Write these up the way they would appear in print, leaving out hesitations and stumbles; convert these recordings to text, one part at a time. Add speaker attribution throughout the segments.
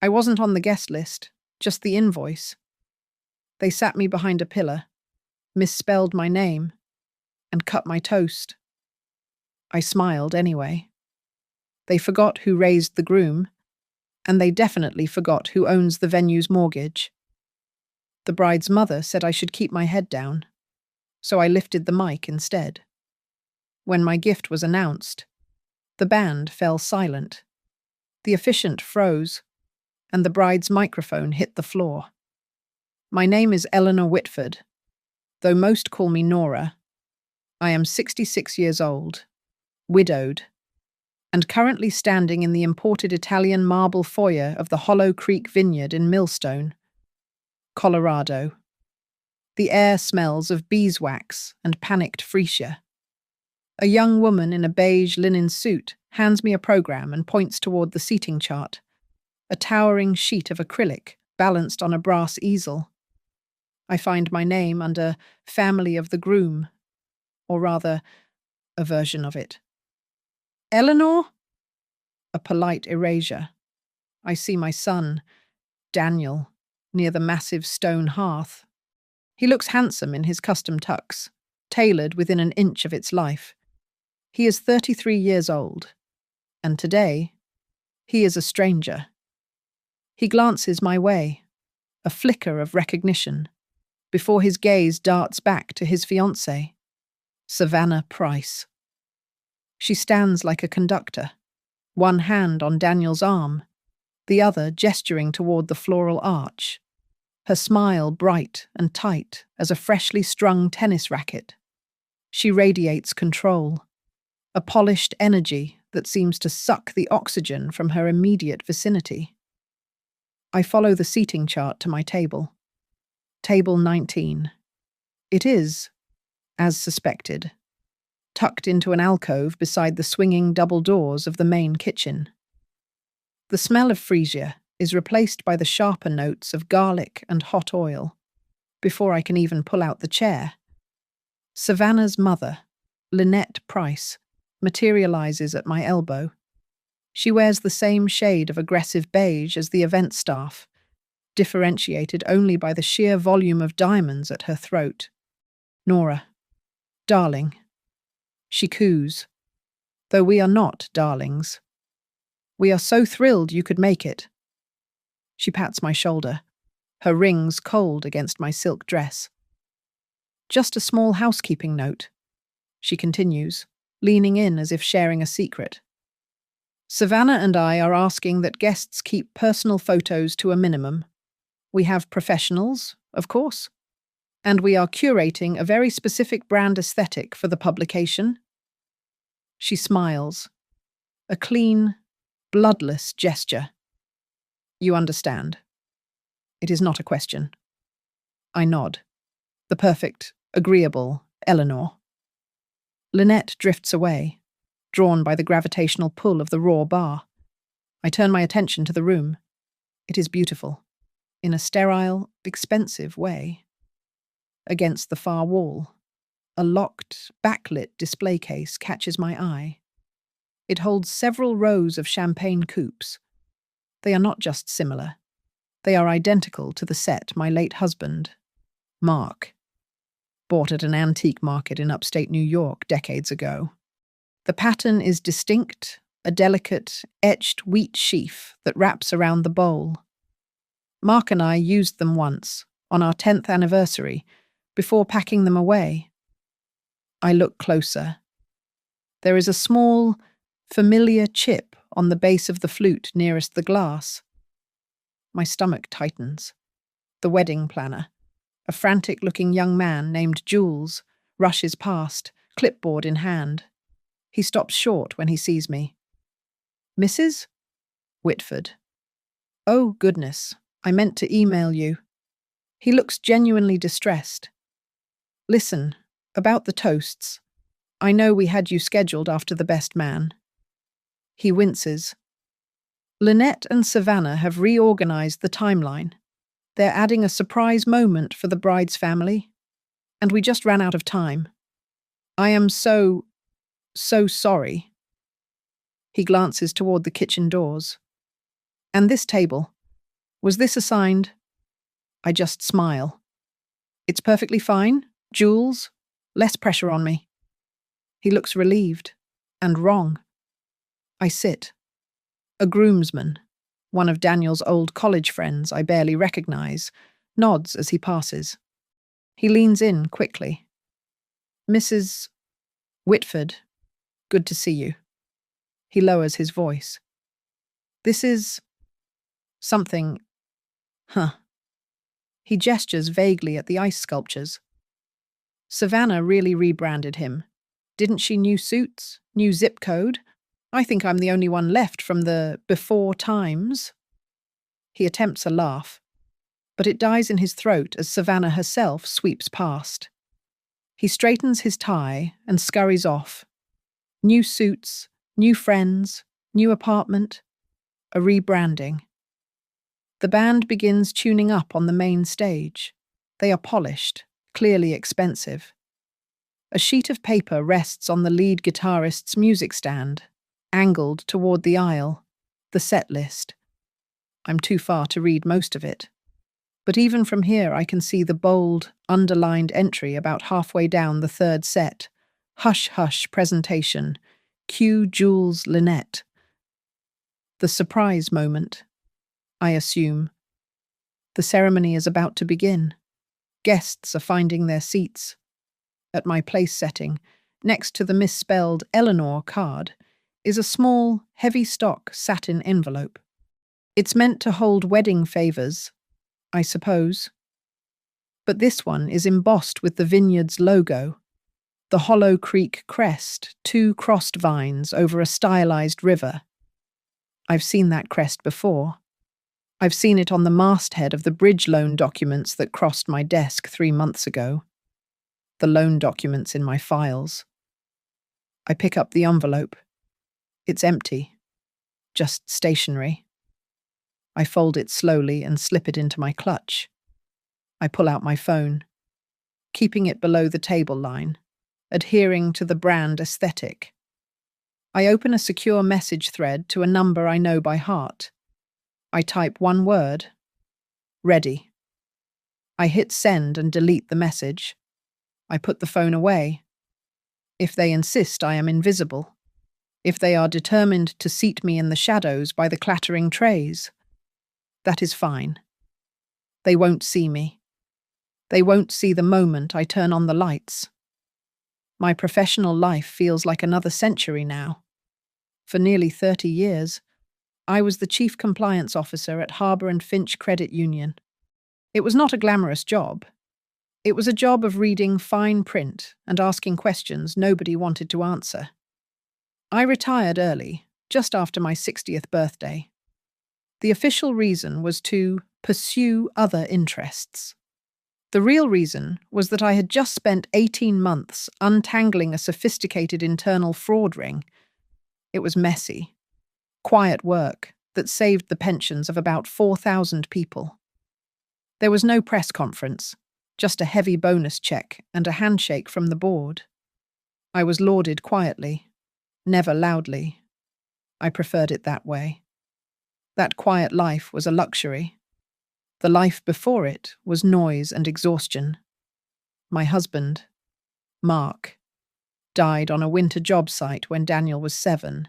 Speaker 1: I wasn't on the guest list, just the invoice. They sat me behind a pillar, misspelled my name, and cut my toast. I smiled anyway. They forgot who raised the groom, and they definitely forgot who owns the venue's mortgage. The bride's mother said I should keep my head down, so I lifted the mic instead. When my gift was announced, the band fell silent. The officiant froze, and the bride's microphone hit the floor. My name is Eleanor Whitford, though most call me Nora. I am 66 years old, widowed, and currently standing in the imported Italian marble foyer of the Hollow Creek Vineyard in Millstone, Colorado. The air smells of beeswax and panicked freesia. A young woman in a beige linen suit hands me a program and points toward the seating chart, a towering sheet of acrylic balanced on a brass easel. I find my name under Family of the Groom, or rather, a version of it. Eleanor? A polite erasure. I see my son, Daniel, near the massive stone hearth. He looks handsome in his custom tux, tailored within an inch of its life. He is 33 years old, and today, he is a stranger. He glances my way, a flicker of recognition, before his gaze darts back to his fiancée, Savannah Price. She stands like a conductor, one hand on Daniel's arm, the other gesturing toward the floral arch, her smile bright and tight as a freshly strung tennis racket. She radiates control, a polished energy that seems to suck the oxygen from her immediate vicinity. I follow the seating chart to my table. Table 19. It is, as suspected, tucked into an alcove beside the swinging double doors of the main kitchen. The smell of freesia is replaced by the sharper notes of garlic and hot oil, before I can even pull out the chair. Savannah's mother, Lynette Price, materializes at my elbow. She wears the same shade of aggressive beige as the event staff, differentiated only by the sheer volume of diamonds at her throat. Nora, darling. She coos, though we are not darlings. We are so thrilled you could make it. She pats my shoulder, her rings cold against my silk dress. Just a small housekeeping note, she continues, leaning in as if sharing a secret. Savannah and I are asking that guests keep personal photos to a minimum. We have professionals, of course, and we are curating a very specific brand aesthetic for the publication. She smiles, a clean, bloodless gesture. You understand. It is not a question. I nod. The perfect, agreeable Eleanor. Lynette drifts away, drawn by the gravitational pull of the raw bar. I turn my attention to the room. It is beautiful, in a sterile, expensive way. Against the far wall, a locked, backlit display case catches my eye. It holds several rows of champagne coupes. They are not just similar. They are identical to the set my late husband, Mark, bought at an antique market in upstate New York decades ago. The pattern is distinct, a delicate, etched wheat sheaf that wraps around the bowl. Mark and I used them once, on our 10th anniversary, before packing them away. I look closer. There is a small, familiar chip on the base of the flute nearest the glass. My stomach tightens. The wedding planner, a frantic-looking young man named Jules, rushes past, clipboard in hand. He stops short when he sees me. Mrs. Whitford. Oh, goodness, I meant to email you. He looks genuinely distressed. Listen, about the toasts. I know we had you scheduled after the best man. He winces. Lynette and Savannah have reorganized the timeline. They're adding a surprise moment for the bride's family, and we just ran out of time. I am so sorry. He glances toward the kitchen doors. And this table, Was this assigned? I just smile. It's perfectly fine, Jules. Less pressure on me. He looks relieved. And wrong. I sit. A groomsman, one of Daniel's old college friends I barely recognize, nods as he passes. He leans in quickly. Mrs. Whitford, good to see you. He lowers his voice. This is something. Huh. He gestures vaguely at the ice sculptures. Savannah really rebranded him. Didn't she? New suits? New zip code? I think I'm the only one left from the before times. He attempts a laugh, but it dies in his throat as Savannah herself sweeps past. He straightens his tie and scurries off. New suits, new friends, new apartment, a rebranding. The band begins tuning up on the main stage. They are polished, clearly expensive. A sheet of paper rests on the lead guitarist's music stand, angled toward the aisle, the set list. I'm too far to read most of it. But even from here I can see the bold, underlined entry about halfway down the third set. Hush Hush presentation. Cue Jules Lynette. The surprise moment, I assume. The ceremony is about to begin. Guests are finding their seats. At my place setting, next to the misspelled Eleanor card, is a small, heavy-stock satin envelope. It's meant to hold wedding favors, I suppose. But this one is embossed with the vineyard's logo, the Hollow Creek crest, 2 crossed vines over a stylized river. I've seen that crest before. I've seen it on the masthead of the bridge loan documents that crossed my desk 3 months ago. The loan documents in my files. I pick up the envelope. It's empty. Just stationery. I fold it slowly and slip it into my clutch. I pull out my phone, keeping it below the table line, adhering to the brand aesthetic. I open a secure message thread to a number I know by heart. I type one word. Ready. I hit send and delete the message. I put the phone away. If they insist I am invisible. If they are determined to seat me in the shadows by the clattering trays. That is fine. They won't see me. They won't see the moment I turn on the lights. My professional life feels like another century now. For nearly 30 years, I was the chief compliance officer at Harbour and Finch Credit Union. It was not a glamorous job. It was a job of reading fine print and asking questions nobody wanted to answer. I retired early, just after my 60th birthday. The official reason was to pursue other interests. The real reason was that I had just spent 18 months untangling a sophisticated internal fraud ring. It was messy, quiet work that saved the pensions of about 4,000 people. There was no press conference, just a heavy bonus check and a handshake from the board. I was lauded quietly, never loudly. I preferred it that way. That quiet life was a luxury. The life before it was noise and exhaustion. My husband, Mark, died on a winter job site when Daniel was 7,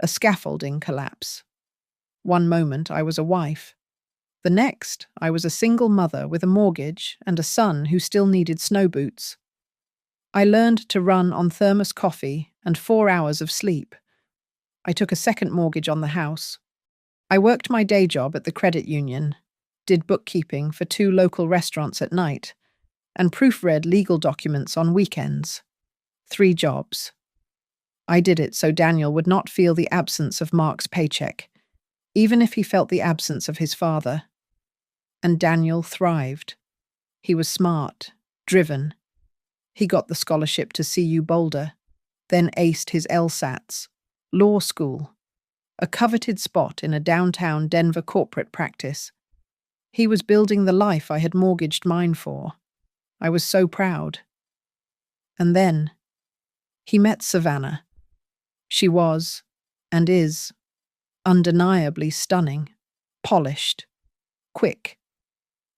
Speaker 1: a scaffolding collapse. One moment I was a wife. The next, I was a single mother with a mortgage and a son who still needed snow boots. I learned to run on thermos coffee and 4 hours of sleep. I took a second mortgage on the house. I worked my day job at the credit union, did bookkeeping for 2 local restaurants at night, and proofread legal documents on weekends. 3 jobs. I did it so Daniel would not feel the absence of Mark's paycheck, even if he felt the absence of his father. And Daniel thrived. He was smart, driven. He got the scholarship to CU Boulder, then aced his LSATs, law school, a coveted spot in a downtown Denver corporate practice. He was building the life I had mortgaged mine for. I was so proud. And then he met Savannah. She was, and is, undeniably stunning, polished, quick,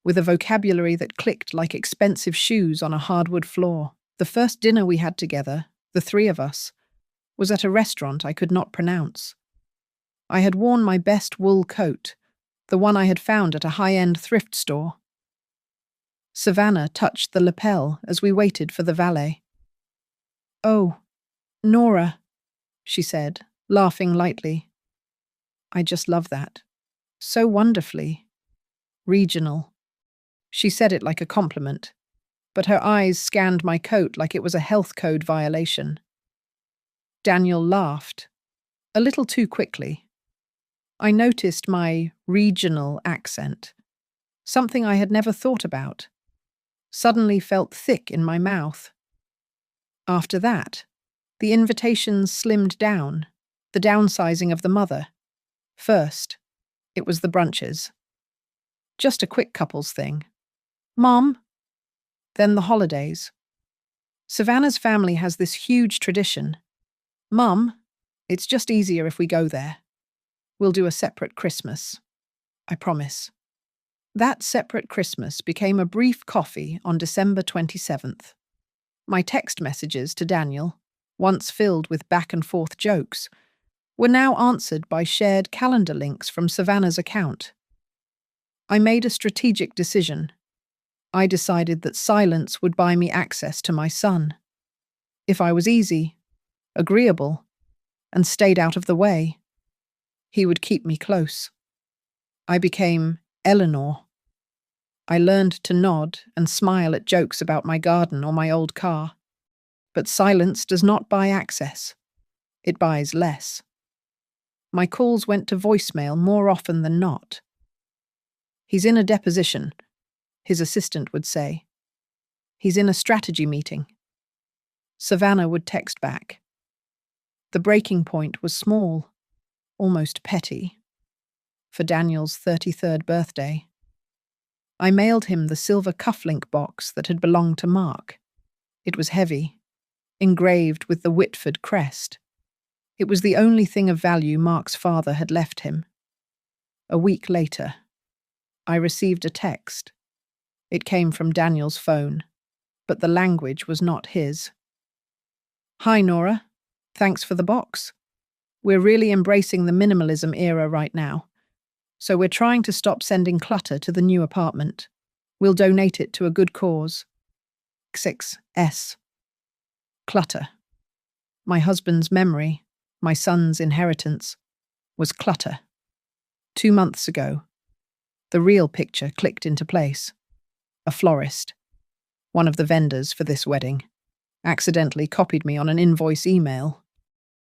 Speaker 1: with a vocabulary that clicked like expensive shoes on a hardwood floor. The first dinner we had together, the three of us, was at a restaurant I could not pronounce. I had worn my best wool coat, the one I had found at a high-end thrift store. Savannah touched the lapel as we waited for the valet. "Oh, Nora," she said, laughing lightly. "I just love that. So wonderfully regional." She said it like a compliment, but her eyes scanned my coat like it was a health code violation. Daniel laughed, a little too quickly. I noticed my regional accent, something I had never thought about, suddenly felt thick in my mouth. After that, the invitations slimmed down, the downsizing of the mother. First, it was the brunches. Just a quick couples thing. "Mom." Then the holidays. Savannah's family has this huge tradition. "Mum, it's just easier if we go there. We'll do a separate Christmas. I promise." That separate Christmas became a brief coffee on December 27th. My text messages to Daniel, once filled with back-and-forth jokes, were now answered by shared calendar links from Savannah's account. I made a strategic decision. I decided that silence would buy me access to my son. If I was easy, agreeable, and stayed out of the way, he would keep me close. I became Eleanor. I learned to nod and smile at jokes about my garden or my old car. But silence does not buy access. It buys less. My calls went to voicemail more often than not. "He's in a deposition," his assistant would say. "He's in a strategy meeting." Savannah would text back. The breaking point was small, almost petty. For Daniel's 33rd birthday, I mailed him the silver cufflink box that had belonged to Mark. It was heavy, engraved with the Whitford crest. It was the only thing of value Mark's father had left him. A week later, I received a text. It came from Daniel's phone, but the language was not his. "Hi, Nora. Thanks for the box. We're really embracing the minimalism era right now, so we're trying to stop sending clutter to the new apartment. We'll donate it to a good cause. 6S. Clutter. My husband's memory, my son's inheritance, was clutter. 2 months ago, the real picture clicked into place. A florist, one of the vendors for this wedding, accidentally copied me on an invoice email.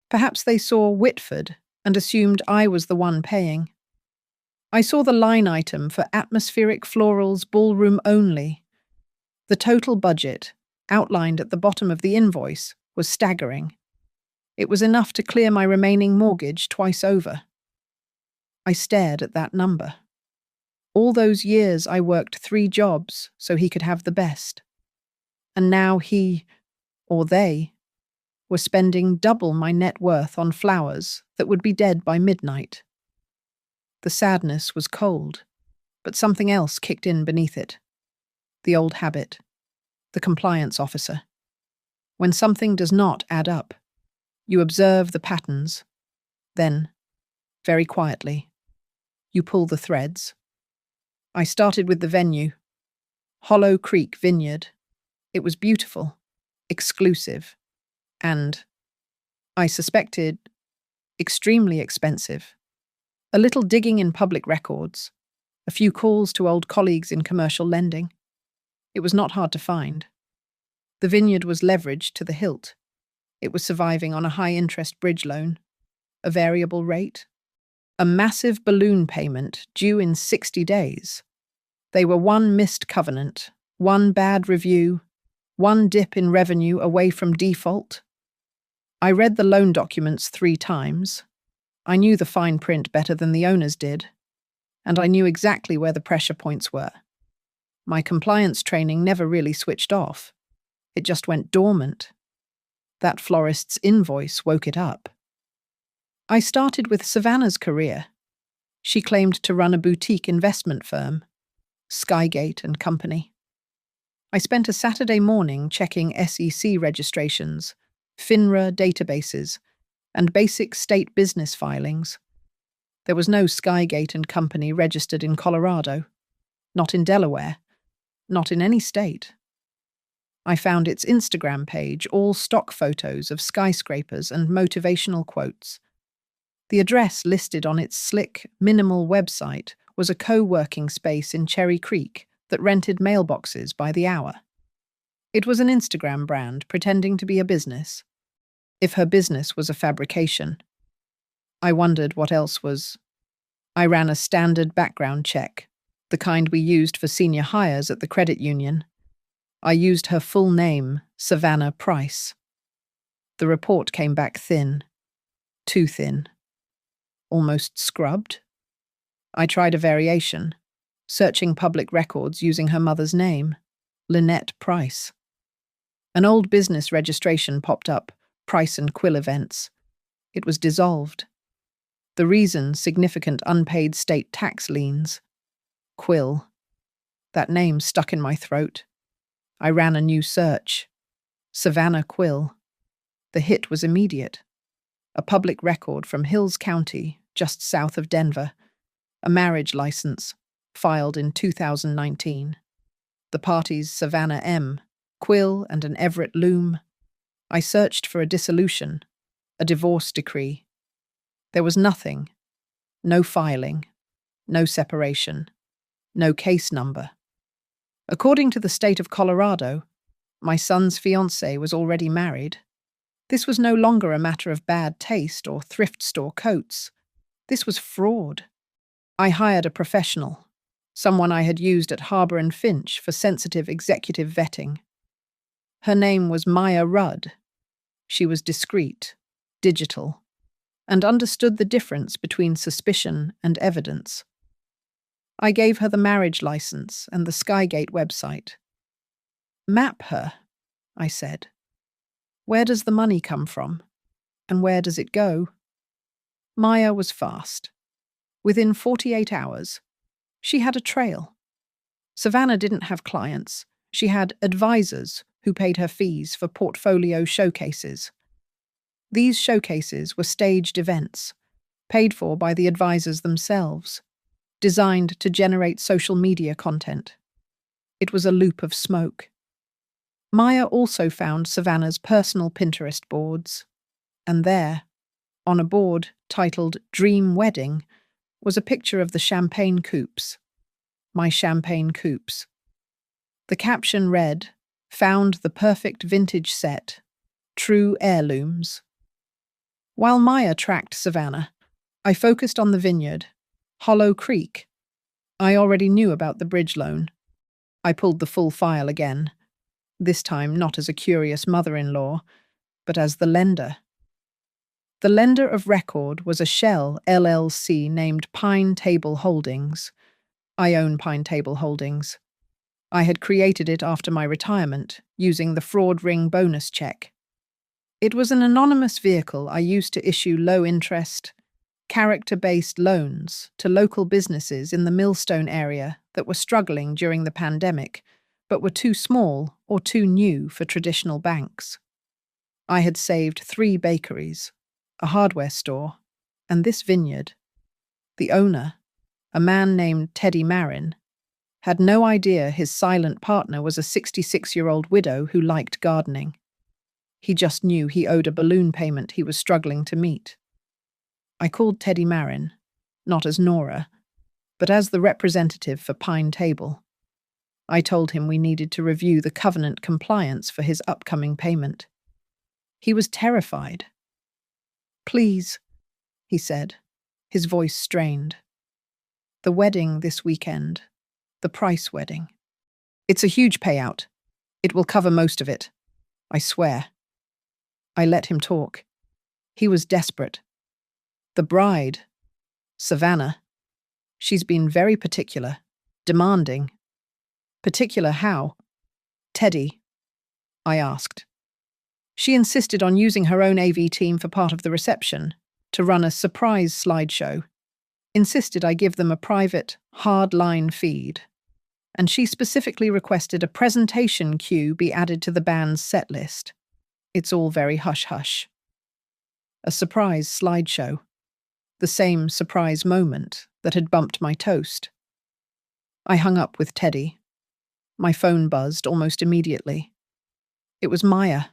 Speaker 1: Perhaps they saw Whitford and assumed I was the one paying. I saw the line item for atmospheric florals ballroom only. The total budget, outlined at the bottom of the invoice, was staggering. It was enough to clear my remaining mortgage twice over. I stared at that number. All those years I worked 3 jobs so he could have the best. And now he, or they, were spending double my net worth on flowers that would be dead by midnight. The sadness was cold, but something else kicked in beneath it. The old habit. The compliance officer. When something does not add up, you observe the patterns. Then, very quietly, you pull the threads. I started with the venue. Hollow Creek Vineyard. It was beautiful, exclusive, and, I suspected, extremely expensive. A little digging in public records, a few calls to old colleagues in commercial lending. It was not hard to find. The vineyard was leveraged to the hilt. It was surviving on a high-interest bridge loan, a variable rate, a massive balloon payment due in 60 days. They were one missed covenant, one bad review, one dip in revenue away from default. I read the loan documents 3 times. I knew the fine print better than the owners did, and I knew exactly where the pressure points were. My compliance training never really switched off. It just went dormant. That florist's invoice woke it up. I started with Savannah's career. She claimed to run a boutique investment firm, Skygate and Company. I spent a Saturday morning checking SEC registrations, FINRA databases, and basic state business filings. There was no Skygate and Company registered in Colorado, not in Delaware, not in any state. I found its Instagram page all stock photos of skyscrapers and motivational quotes. The address listed on its slick, minimal website was a co-working space in Cherry Creek that rented mailboxes by the hour. It was an Instagram brand pretending to be a business. If her business was a fabrication, I wondered what else was. I ran a standard background check, the kind we used for senior hires at the credit union. I used her full name, Savannah Price. The report came back thin, too thin, almost scrubbed. I tried a variation, searching public records using her mother's name, Lynette Price. An old business registration popped up, Price and Quill Events. It was dissolved. The reason, significant unpaid state tax liens. Quill. That name stuck in my throat. I ran a new search. Savannah Quill. The hit was immediate. A public record from Hills County, just south of Denver. A marriage license, filed in 2019. The parties Savannah M., Quill, and an Everett Loom. I searched for a dissolution, a divorce decree. There was nothing. No filing. No separation. No case number. According to the state of Colorado, my son's fiancée was already married. This was no longer a matter of bad taste or thrift store coats. This was fraud. I hired a professional, someone I had used at Harbour and Finch for sensitive executive vetting. Her name was Maya Rudd. She was discreet, digital, and understood the difference between suspicion and evidence. I gave her the marriage license and the Skygate website. Map her, I said. Where does the money come from? And where does it go? Maya was fast. Within 48 hours, she had a trail. Savannah didn't have clients. She had advisors who paid her fees for portfolio showcases. These showcases were staged events, paid for by the advisors themselves, designed to generate social media content. It was a loop of smoke. Maya also found Savannah's personal Pinterest boards, and there, on a board titled Dream Wedding, was a picture of the champagne coupes. My champagne coupes. The caption read, "Found the perfect vintage set. True heirlooms." While Maya tracked Savannah, I focused on the vineyard, Hollow Creek. I already knew about the bridge loan. I pulled the full file again, this time not as a curious mother-in-law, but as the lender. The lender of record was a shell LLC named Pine Table Holdings. I own Pine Table Holdings. I had created it after my retirement, using the fraud ring bonus check. It was an anonymous vehicle I used to issue low-interest, character-based loans to local businesses in the Millstone area that were struggling during the pandemic, but were too small or too new for traditional banks. I had saved 3 bakeries, a hardware store, and this vineyard. The owner, a man named Teddy Marin, had no idea his silent partner was a 66-year-old widow who liked gardening. He just knew he owed a balloon payment he was struggling to meet. I called Teddy Marin, not as Nora, but as the representative for Pine Table. I told him we needed to review the covenant compliance for his upcoming payment. He was terrified. "Please," he said, his voice strained. "The wedding this weekend, the Price wedding. It's a huge payout. It will cover most of it. I swear." I let him talk. He was desperate. The bride, Savannah, she's been very particular, demanding. Particular how? Teddy, I asked. She insisted on using her own AV team for part of the reception, to run a surprise slideshow. insisted I give them a private, hard-line feed, and she specifically requested a presentation cue be added to the band's set list. It's all very hush-hush. A surprise slideshow. The same surprise moment that had bumped my toast. I hung up with Teddy. My phone buzzed almost immediately. It was Maya.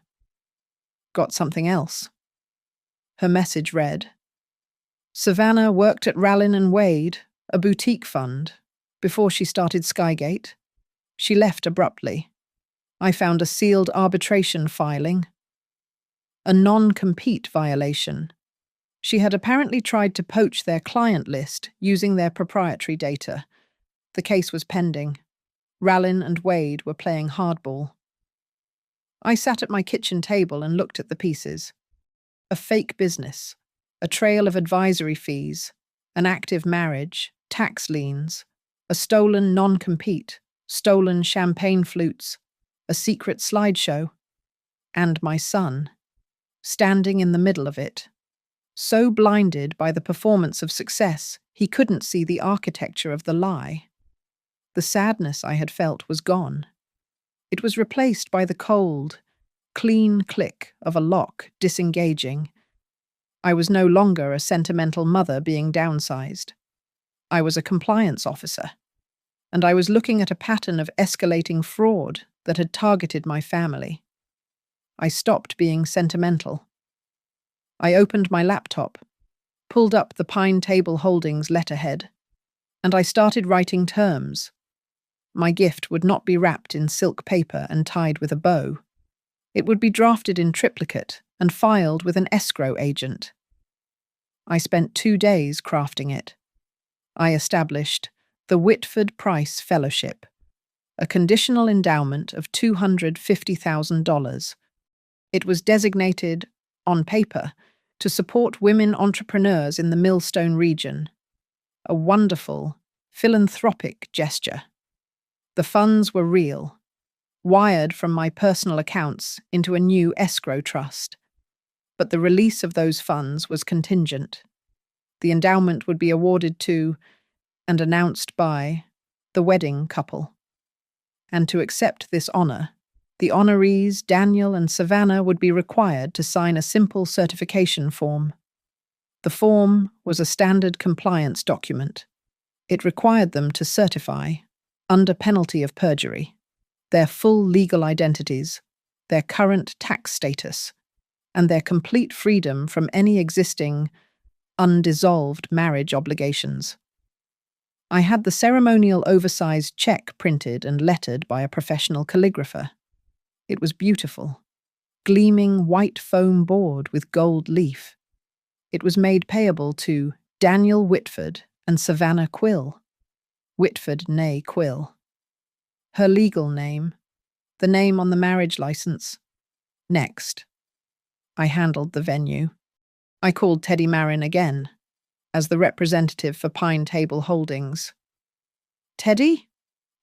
Speaker 1: Got something else. Her message read, Savannah worked at Rallin and Wade, a boutique fund. Before she started Skygate, she left abruptly. I found a sealed arbitration filing. A non-compete violation. She had apparently tried to poach their client list using their proprietary data. The case was pending. Rallin and Wade were playing hardball. I sat at my kitchen table and looked at the pieces. A fake business, a trail of advisory fees, an active marriage, tax liens, a stolen non-compete, stolen champagne flutes, a secret slideshow, and my son, standing in the middle of it. So blinded by the performance of success, he couldn't see the architecture of the lie. The sadness I had felt was gone. It was replaced by the cold, clean click of a lock disengaging. I was no longer a sentimental mother being downsized. I was a compliance officer, and I was looking at a pattern of escalating fraud that had targeted my family. I stopped being sentimental. I opened my laptop, pulled up the Pine Table Holdings letterhead, and I started writing terms. My gift would not be wrapped in silk paper and tied with a bow. It would be drafted in triplicate and filed with an escrow agent. I spent 2 days crafting it. I established the Whitford Price Fellowship, a conditional endowment of $250,000. It was designated, on paper, to support women entrepreneurs in the Millstone region. A wonderful, philanthropic gesture. The funds were real, wired from my personal accounts into a new escrow trust. But the release of those funds was contingent. The endowment would be awarded to, and announced by, the wedding couple. And to accept this honor, the honorees, Daniel and Savannah, would be required to sign a simple certification form. The form was a standard compliance document. It required them to certify, under penalty of perjury, their full legal identities, their current tax status, and their complete freedom from any existing, undissolved marriage obligations. I had the ceremonial oversized check printed and lettered by a professional calligrapher. It was beautiful, gleaming white foam board with gold leaf. It was made payable to Daniel Whitford and Savannah Quill. Whitford née Quill. Her legal name, the name on the marriage license. Next. I handled the venue. I called Teddy Marin again, as the representative for Pine Table Holdings. Teddy?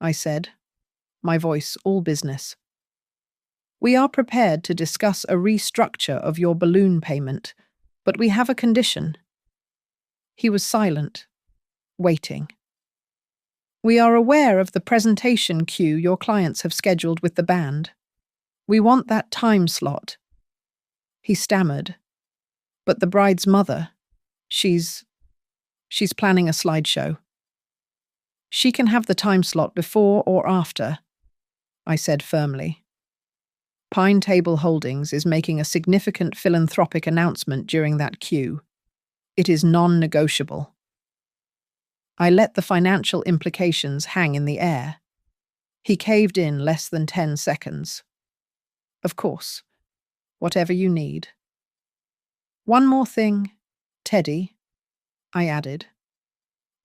Speaker 1: I said, my voice all business. We are prepared to discuss a restructure of your balloon payment, but we have a condition. He was silent, waiting. We are aware of the presentation cue your clients have scheduled with the band. We want that time slot. He stammered. But the bride's mother, she's planning a slideshow. She can have the time slot before or after, I said firmly. Pine Table Holdings is making a significant philanthropic announcement during that cue. It is non-negotiable. I let the financial implications hang in the air. He caved in less than 10 seconds. Of course, whatever you need. One more thing, Teddy, I added.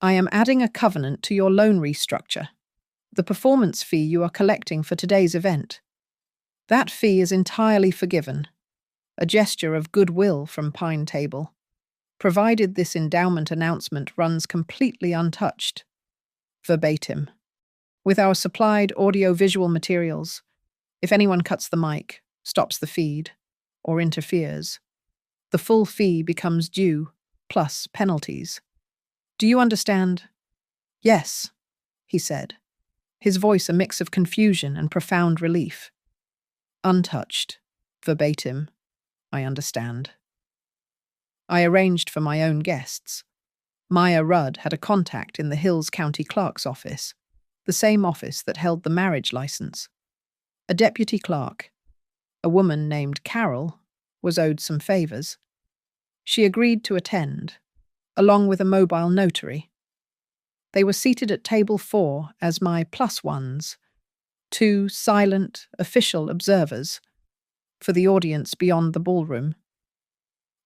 Speaker 1: I am adding a covenant to your loan restructure, the performance fee you are collecting for today's event. That fee is entirely forgiven, a gesture of goodwill from Pine Table, provided this endowment announcement runs completely untouched. Verbatim. With our supplied audio-visual materials, if anyone cuts the mic, stops the feed, or interferes, the full fee becomes due, plus penalties. Do you understand? Yes, he said, his voice a mix of confusion and profound relief. Untouched, verbatim, I understand. I arranged for my own guests. Maya Rudd had a contact in the Hills County Clerk's office, the same office that held the marriage license. A deputy clerk, a woman named Carol, was owed some favors. She agreed to attend, along with a mobile notary. They were seated at table 4 as my plus ones, 2 silent, official observers, for the audience beyond the ballroom.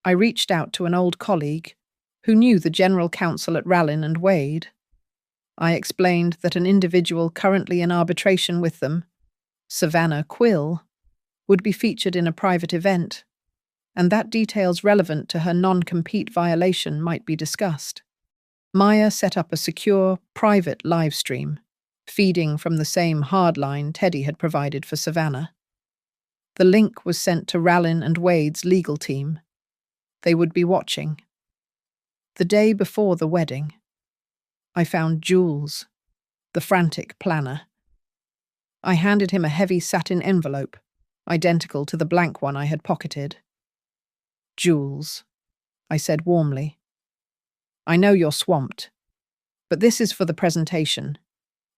Speaker 1: I reached out to an old colleague who knew the general counsel at Rallin and Wade. I explained that an individual currently in arbitration with them, Savannah Quill, would be featured in a private event, and that details relevant to her non-compete violation might be discussed. Maya set up a secure, private live stream, feeding from the same hardline Teddy had provided for Savannah. The link was sent to Rallin and Wade's legal team. They would be watching. The day before the wedding, I found Jules, the frantic planner. I handed him a heavy satin envelope, identical to the blank one I had pocketed. Jules, I said warmly, I know you're swamped, but this is for the presentation.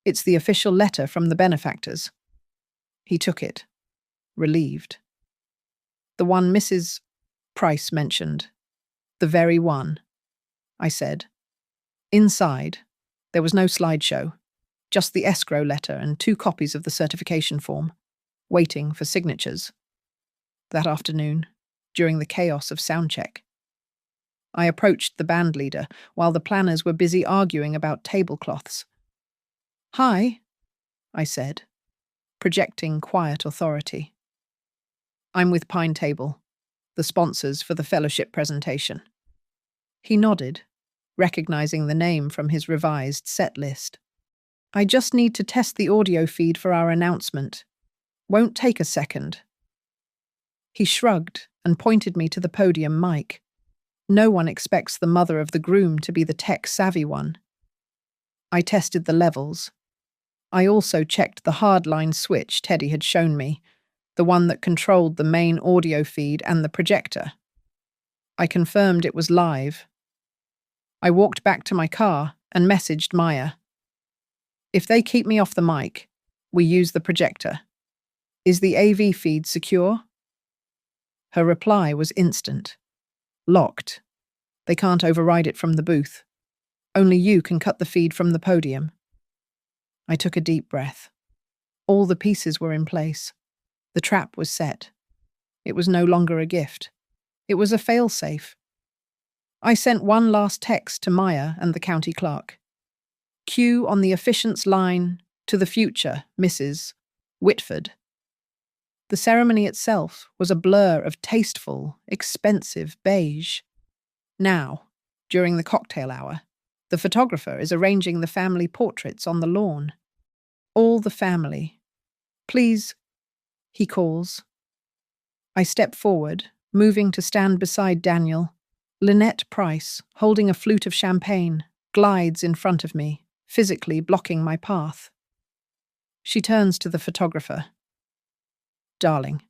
Speaker 1: It's the official letter from the benefactors. He took it, relieved. The one Mrs. Price mentioned. The very one, I said. Inside, there was no slideshow, just the escrow letter and 2 copies of the certification form, waiting for signatures. That afternoon, during the chaos of soundcheck, I approached the band leader while the planners were busy arguing about tablecloths. Hi, I said, projecting quiet authority. I'm with Pine Table, the sponsors for the fellowship presentation. He nodded, recognizing the name from his revised set list. I just need to test the audio feed for our announcement. Won't take a second. He shrugged and pointed me to the podium mic. No one expects the mother of the groom to be the tech-savvy one. I tested the levels. I also checked the hardline switch Teddy had shown me, the one that controlled the main audio feed and the projector. I confirmed it was live. I walked back to my car and messaged Maya. If they keep me off the mic, we use the projector. Is the AV feed secure? Her reply was instant. Locked. They can't override it from the booth. Only you can cut the feed from the podium. I took a deep breath. All the pieces were in place. The trap was set. It was no longer a gift. It was a fail-safe. I sent one last text to Maya and the county clerk. Q on the officiant's line, to the future, Mrs. Whitford. The ceremony itself was a blur of tasteful, expensive beige. Now, during the cocktail hour, the photographer is arranging the family portraits on the lawn. All the family. Please, he calls. I step forward, moving to stand beside Daniel. Lynette Price, holding a flute of champagne, glides in front of me, physically blocking my path. She turns to the photographer. Darling,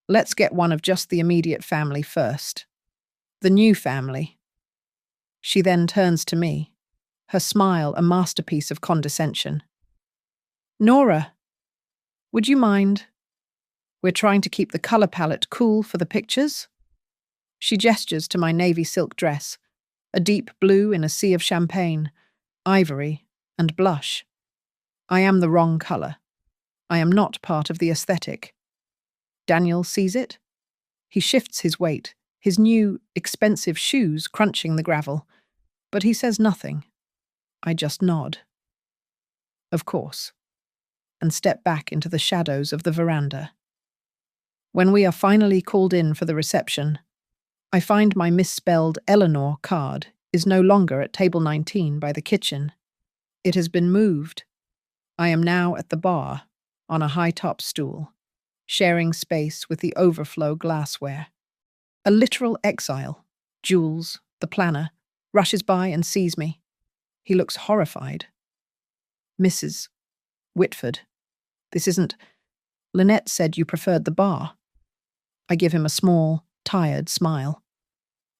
Speaker 1: let's get one of just the immediate family first. The new family. She then turns to me, her smile a masterpiece of condescension. Nora, would you mind? We're trying to keep the color palette cool for the pictures. She gestures to my navy silk dress, a deep blue in a sea of champagne, ivory, and blush. I am the wrong color. I am not part of the aesthetic. Daniel sees it. He shifts his weight, his new, expensive shoes crunching the gravel, but he says nothing. I just nod. Of course, and step back into the shadows of the veranda. When we are finally called in for the reception, I find my misspelled Eleanor card is no longer at table 19 by the kitchen. It has been moved. I am now at the bar, on a high-top stool, sharing space with the overflow glassware. A literal exile, Jules, the planner, rushes by and sees me. He looks horrified. Mrs. Whitford, this isn't... Lynette said you preferred the bar. I give him a small, tired smile.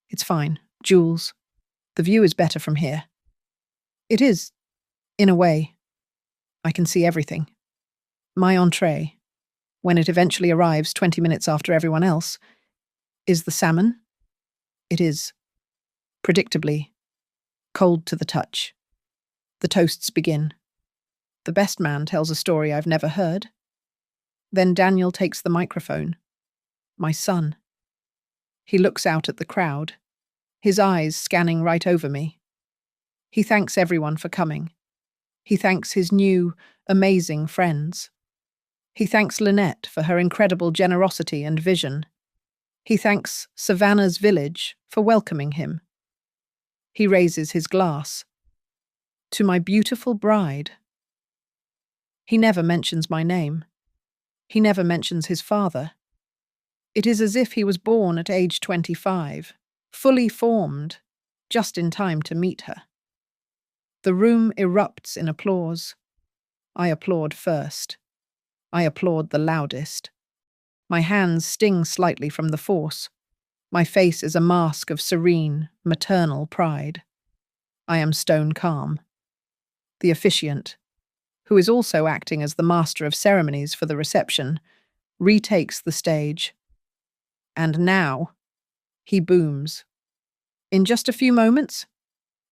Speaker 1: It's fine, Jules. The view is better from here. It is, in a way. I can see everything. My entree, when it eventually arrives 20 minutes after everyone else, is the salmon. It is, predictably, cold to the touch. The toasts begin. The best man tells a story I've never heard. Then Daniel takes the microphone. My son. He looks out at the crowd, his eyes scanning right over me. He thanks everyone for coming. He thanks his new, amazing friends. He thanks Lynette for her incredible generosity and vision. He thanks Savannah's village for welcoming him. He raises his glass. To my beautiful bride. He never mentions my name. He never mentions his father. It is as if he was born at age 25, fully formed, just in time to meet her. The room erupts in applause. I applaud first. I applaud the loudest. My hands sting slightly from the force. My face is a mask of serene, maternal pride. I am stone calm. The officiant, who is also acting as the master of ceremonies for the reception, retakes the stage. And now, he booms. In just a few moments,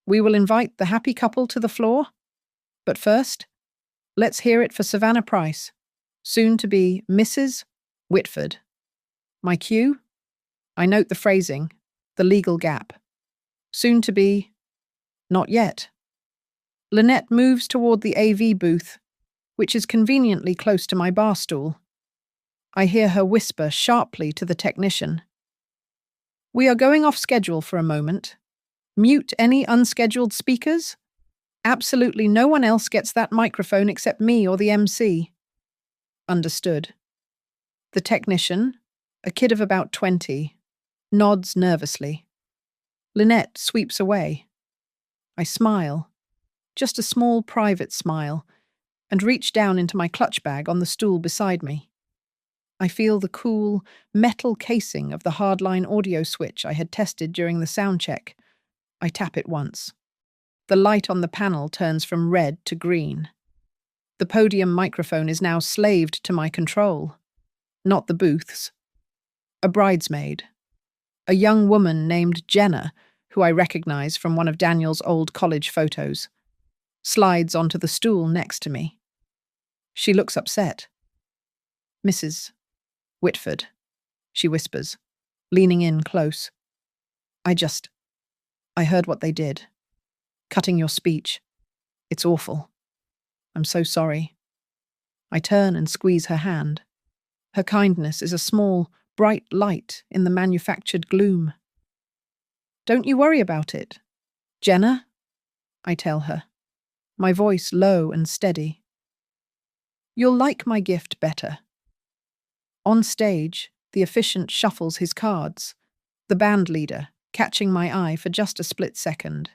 Speaker 1: we will invite the happy couple to the floor. But first, let's hear it for Savannah Price, soon to be Mrs. Whitford. My cue? I note the phrasing, the legal gap. Soon to be, not yet. Lynette moves toward the AV booth, which is conveniently close to my bar stool. I hear her whisper sharply to the technician. We are going off schedule for a moment. Mute any unscheduled speakers. Absolutely no one else gets that microphone except me or the MC. Understood. The technician, a kid of about 20, nods nervously. Lynette sweeps away. I smile, just a small private smile, and reach down into my clutch bag on the stool beside me. I feel the cool, metal casing of the hardline audio switch I had tested during the sound check. I tap it once. The light on the panel turns from red to green. The podium microphone is now slaved to my control, not the booth's. A bridesmaid, a young woman named Jenna, who I recognize from one of Daniel's old college photos, slides onto the stool next to me. She looks upset. Mrs. Whitford, she whispers, leaning in close. I heard what they did. Cutting your speech. It's awful. I'm so sorry. I turn and squeeze her hand. Her kindness is a small, bright light in the manufactured gloom. Don't you worry about it. Jenna, I tell her, my voice low and steady. You'll like my gift better. On stage, the officiant shuffles his cards, the band leader, catching my eye for just a split second,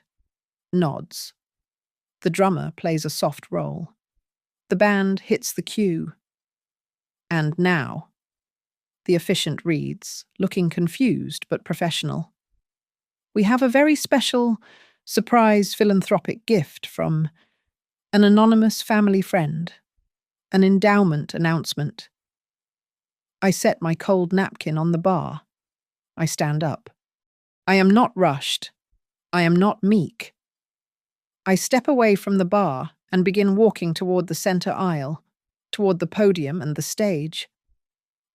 Speaker 1: nods. The drummer plays a soft roll. The band hits the cue. And now, the officiant reads, looking confused but professional. We have a very special, surprise philanthropic gift from an anonymous family friend, an endowment announcement. I set my cold napkin on the bar. I stand up. I am not rushed. I am not meek. I step away from the bar and begin walking toward the center aisle, toward the podium and the stage.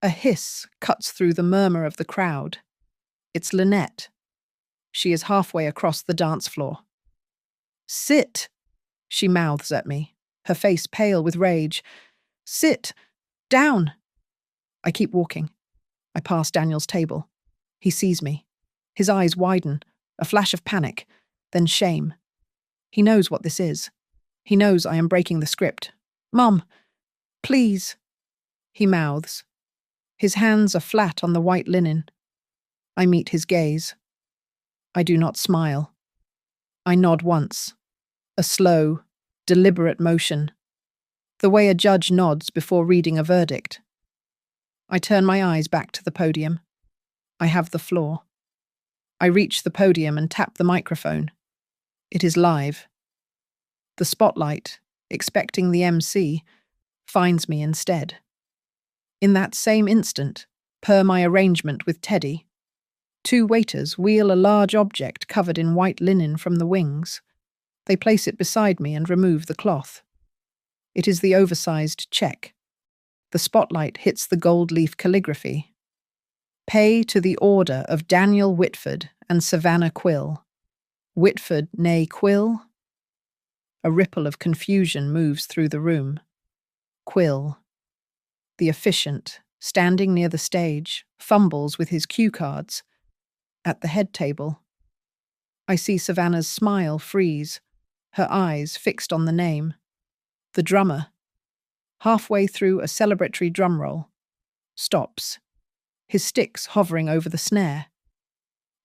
Speaker 1: A hiss cuts through the murmur of the crowd. It's Lynette. She is halfway across the dance floor. Sit, she mouths at me, her face pale with rage. Sit. Down. I keep walking. I pass Daniel's table. He sees me. His eyes widen, a flash of panic, then shame. He knows what this is. He knows I am breaking the script. Mom, please, he mouths. His hands are flat on the white linen. I meet his gaze. I do not smile. I nod once, a slow, deliberate motion, the way a judge nods before reading a verdict. I turn my eyes back to the podium. I have the floor. I reach the podium and tap the microphone. It is live. The spotlight, expecting the MC, finds me instead. In that same instant, per my arrangement with Teddy, two waiters wheel a large object covered in white linen from the wings. They place it beside me and remove the cloth. It is the oversized check. The spotlight hits the gold leaf calligraphy. Pay to the order of Daniel Whitford and Savannah Quill. Whitford, nay Quill? A ripple of confusion moves through the room. Quill. The officiant, standing near the stage, fumbles with his cue cards. At the head table, I see Savannah's smile freeze, her eyes fixed on the name. The drummer, halfway through a celebratory drum roll, stops, his sticks hovering over the snare.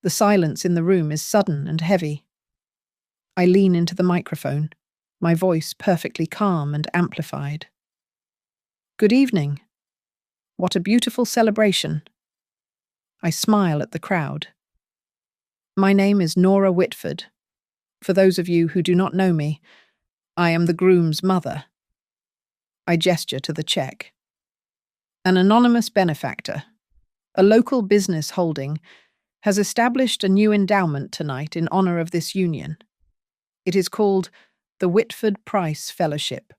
Speaker 1: The silence in the room is sudden and heavy. I lean into the microphone, my voice perfectly calm and amplified. Good evening. What a beautiful celebration. I smile at the crowd. My name is Nora Whitford. For those of you who do not know me, I am the groom's mother. I gesture to the check. An anonymous benefactor, a local business holding, has established a new endowment tonight in honor of this union. It is called the Whitford Price Fellowship,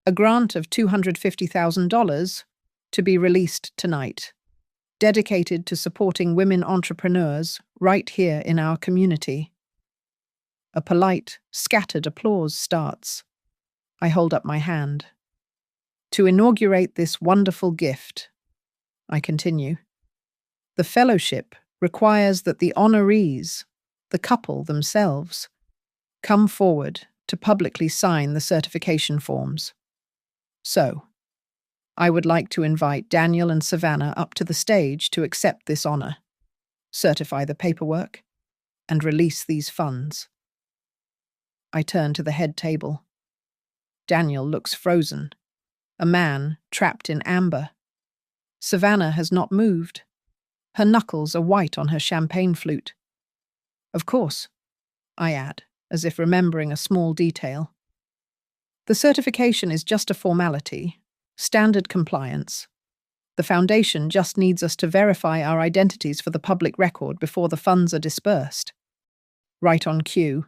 Speaker 1: a grant of $250,000 to be released tonight, dedicated to supporting women entrepreneurs right here in our community. A polite, scattered applause starts. I hold up my hand. To inaugurate this wonderful gift, I continue, the fellowship requires that the honorees, the couple themselves, come forward to publicly sign the certification forms. So, I would like to invite Daniel and Savannah up to the stage to accept this honor, certify the paperwork, and release these funds. I turn to the head table. Daniel looks frozen, a man trapped in amber. Savannah has not moved. Her knuckles are white on her champagne flute. Of course, I add, as if remembering a small detail. The certification is just a formality, standard compliance. The foundation just needs us to verify our identities for the public record before the funds are dispersed. Right on cue,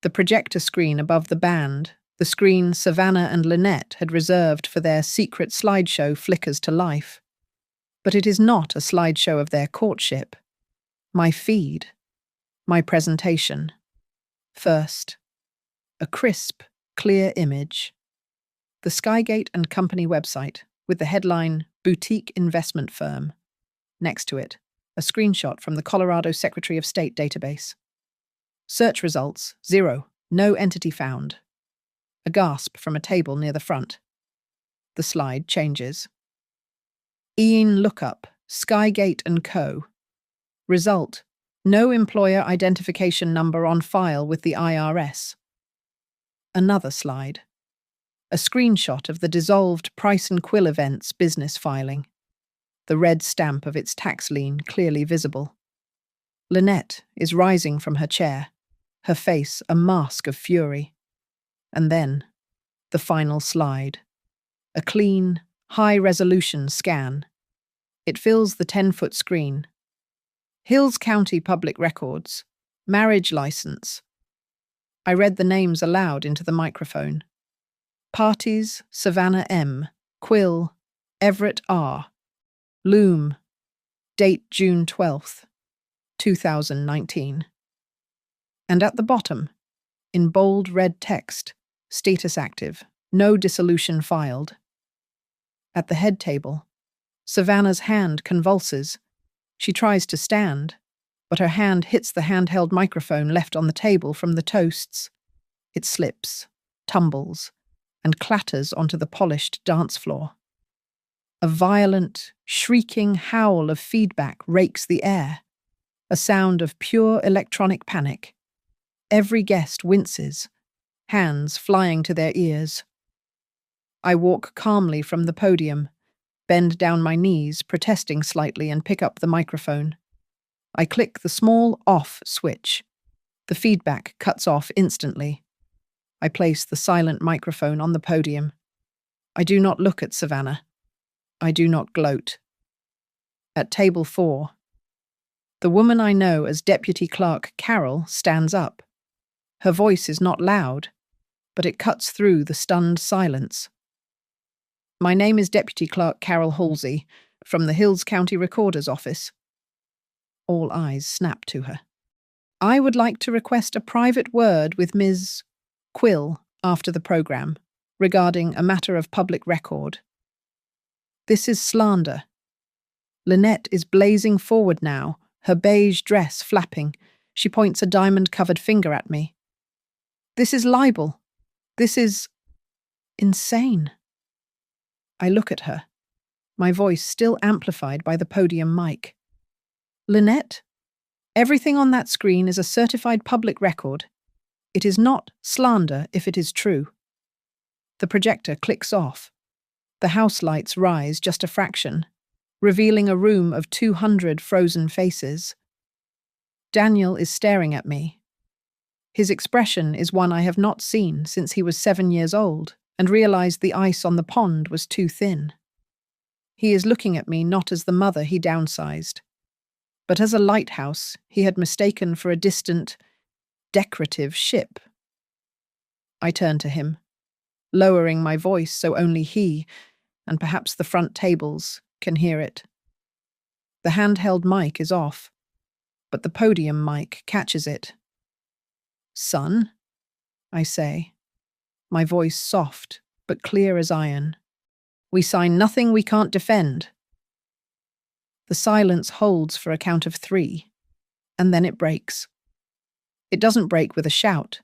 Speaker 1: the projector screen above the band, the screen Savannah and Lynette had reserved for their secret slideshow, flickers to life. But it is not a slideshow of their courtship. My feed. My presentation. First, a crisp, clear image. The Skygate and Company website, with the headline, Boutique Investment Firm. Next to it, a screenshot from the Colorado Secretary of State database. Search results, 0, no entity found. A gasp from a table near the front. The slide changes. Ian lookup, Skygate & Co. Result, no employer identification number on file with the IRS. Another slide. A screenshot of the dissolved Price & Quill Events business filing. The red stamp of its tax lien clearly visible. Lynette is rising from her chair, her face a mask of fury. And then, the final slide. A clean, high-resolution scan. It fills the 10-foot screen. Hills County Public Records. Marriage license. I read the names aloud into the microphone. Parties, Savannah M., Quill, Everett R., Loom, date June 12th, 2019. And at the bottom, in bold red text, status active, no dissolution filed. At the head table, Savannah's hand convulses. She tries to stand, but her hand hits the handheld microphone left on the table from the toasts. It slips, tumbles, and clatters onto the polished dance floor. A violent, shrieking howl of feedback rakes the air, a sound of pure electronic panic. Every guest winces, hands flying to their ears. I walk calmly from the podium, bend down my knees, protesting slightly, and pick up the microphone. I click the small off switch. The feedback cuts off instantly. I place the silent microphone on the podium. I do not look at Savannah. I do not gloat. At table 4, the woman I know as Deputy Clerk Carol stands up. Her voice is not loud, but it cuts through the stunned silence. My name is Deputy Clerk Carol Halsey, from the Hills County Recorder's Office. All eyes snap to her. I would like to request a private word with Ms. Quill after the program, regarding a matter of public record. This is slander. Lynette is blazing forward now, her beige dress flapping. She points a diamond-covered finger at me. This is libel. This is insane. I look at her, my voice still amplified by the podium mic. Lynette, everything on that screen is a certified public record. It is not slander if it is true. The projector clicks off. The house lights rise just a fraction, revealing a room of 200 frozen faces. Daniel is staring at me. His expression is one I have not seen since he was 7 years old and realized the ice on the pond was too thin. He is looking at me not as the mother he downsized, but as a lighthouse he had mistaken for a distant, decorative ship. I turn to him, lowering my voice so only he, and perhaps the front tables, can hear it. The handheld mic is off, but the podium mic catches it. Son, I say, my voice soft but clear as iron. We sign nothing we can't defend. The silence holds for a count of 3, and then it breaks. It doesn't break with a shout,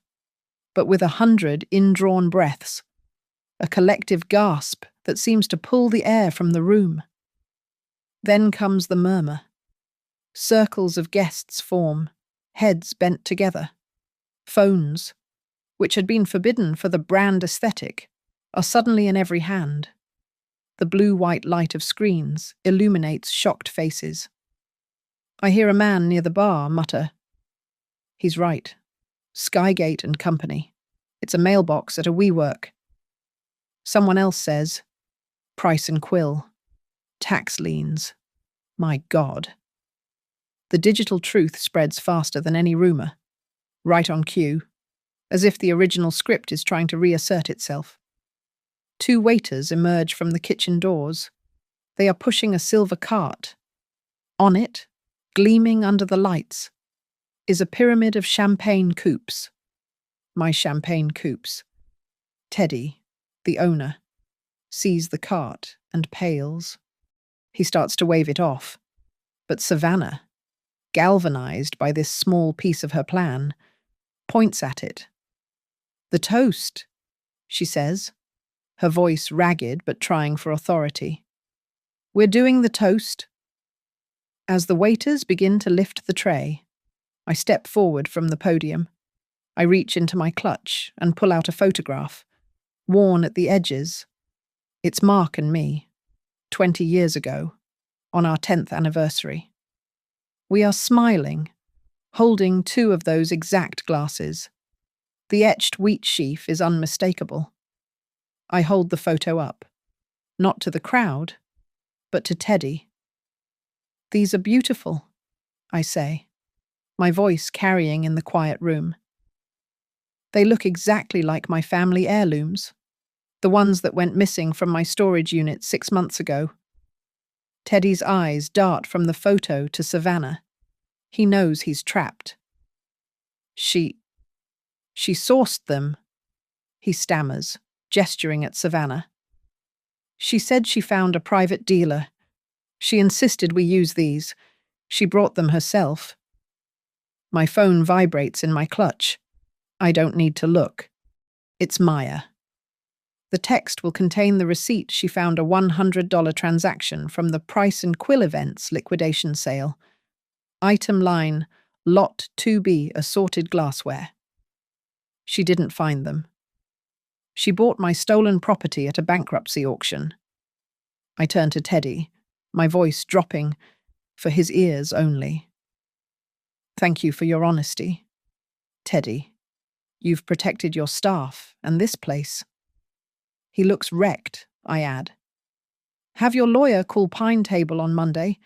Speaker 1: but with 100 indrawn breaths, a collective gasp that seems to pull the air from the room. Then comes the murmur. Circles of guests form, heads bent together. Phones, which had been forbidden for the brand aesthetic, are suddenly in every hand. The blue-white light of screens illuminates shocked faces. I hear a man near the bar mutter, "He's right. Skygate and Company. It's a mailbox at a WeWork." Someone else says, "Price and Quill. Tax liens. My God." The digital truth spreads faster than any rumor, right on cue, as if the original script is trying to reassert itself. 2 waiters emerge from the kitchen doors. They are pushing a silver cart. On it, gleaming under the lights, is a pyramid of champagne coupes. My champagne coupes. Teddy, the owner, sees the cart and pales. He starts to wave it off, but Savannah, galvanized by this small piece of her plan, points at it. "The toast," she says, her voice ragged but trying for authority. "We're doing the toast." As the waiters begin to lift the tray, I step forward from the podium. I reach into my clutch and pull out a photograph, worn at the edges. It's Mark and me, 20 years ago, on our 10th anniversary. We are smiling, holding 2 of those exact glasses. The etched wheat sheaf is unmistakable. I hold the photo up, not to the crowd, but to Teddy. "These are beautiful," I say, my voice carrying in the quiet room. "They look exactly like my family heirlooms, the ones that went missing from my storage unit 6 months ago." Teddy's eyes dart from the photo to Savannah. He knows he's trapped. She sourced them," he stammers, gesturing at Savannah. "She said she found a private dealer. She insisted we use these. She brought them herself." My phone vibrates in my clutch. I don't need to look. It's Maya. The text will contain the receipt she found a $100 transaction from the Price and Quill Events liquidation sale. Item line, Lot 2B assorted glassware. She didn't find them. She bought my stolen property at a bankruptcy auction. I turned to Teddy, my voice dropping for his ears only. Thank you for your honesty. Teddy, you've protected your staff and this place. He looks wrecked, I add. Have your lawyer call Pine Table on Monday.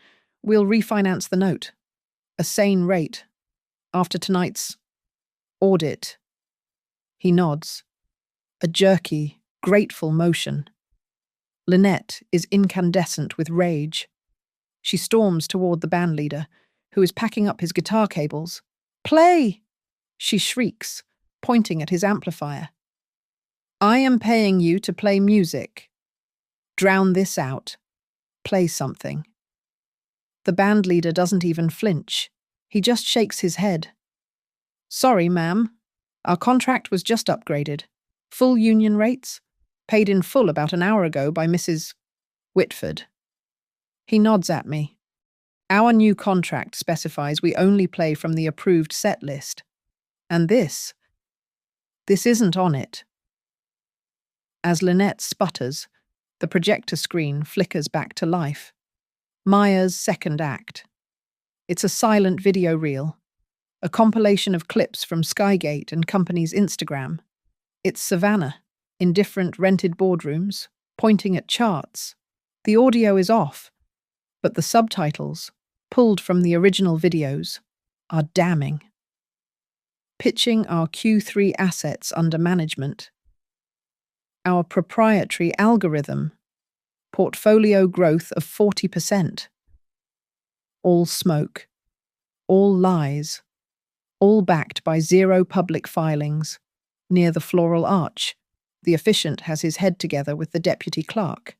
Speaker 1: We'll refinance the note. A sane rate. After tonight's audit. He nods. A jerky, grateful motion. Lynette is incandescent with rage. She storms toward the bandleader, who is packing up his guitar cables. Play! She shrieks, pointing at his amplifier. I am paying you to play music. Drown this out. Play something. The bandleader doesn't even flinch. He just shakes his head. Sorry, ma'am. Our contract was just upgraded. Full union rates. Paid in full about an hour ago by Mrs. Whitford. He nods at me. Our new contract specifies we only play from the approved set list. And this isn't on it. As Lynette sputters, the projector screen flickers back to life. Maya's second act. It's a silent video reel, a compilation of clips from Skygate and company's Instagram. It's Savannah, in different rented boardrooms, pointing at charts. The audio is off, but the subtitles, pulled from the original videos, are damning. Pitching our Q3 assets under management. Our proprietary algorithm. Portfolio growth of 40%. All smoke. All lies. All backed by zero public filings. Near the floral arch, the officiant has his head together with the deputy clerk.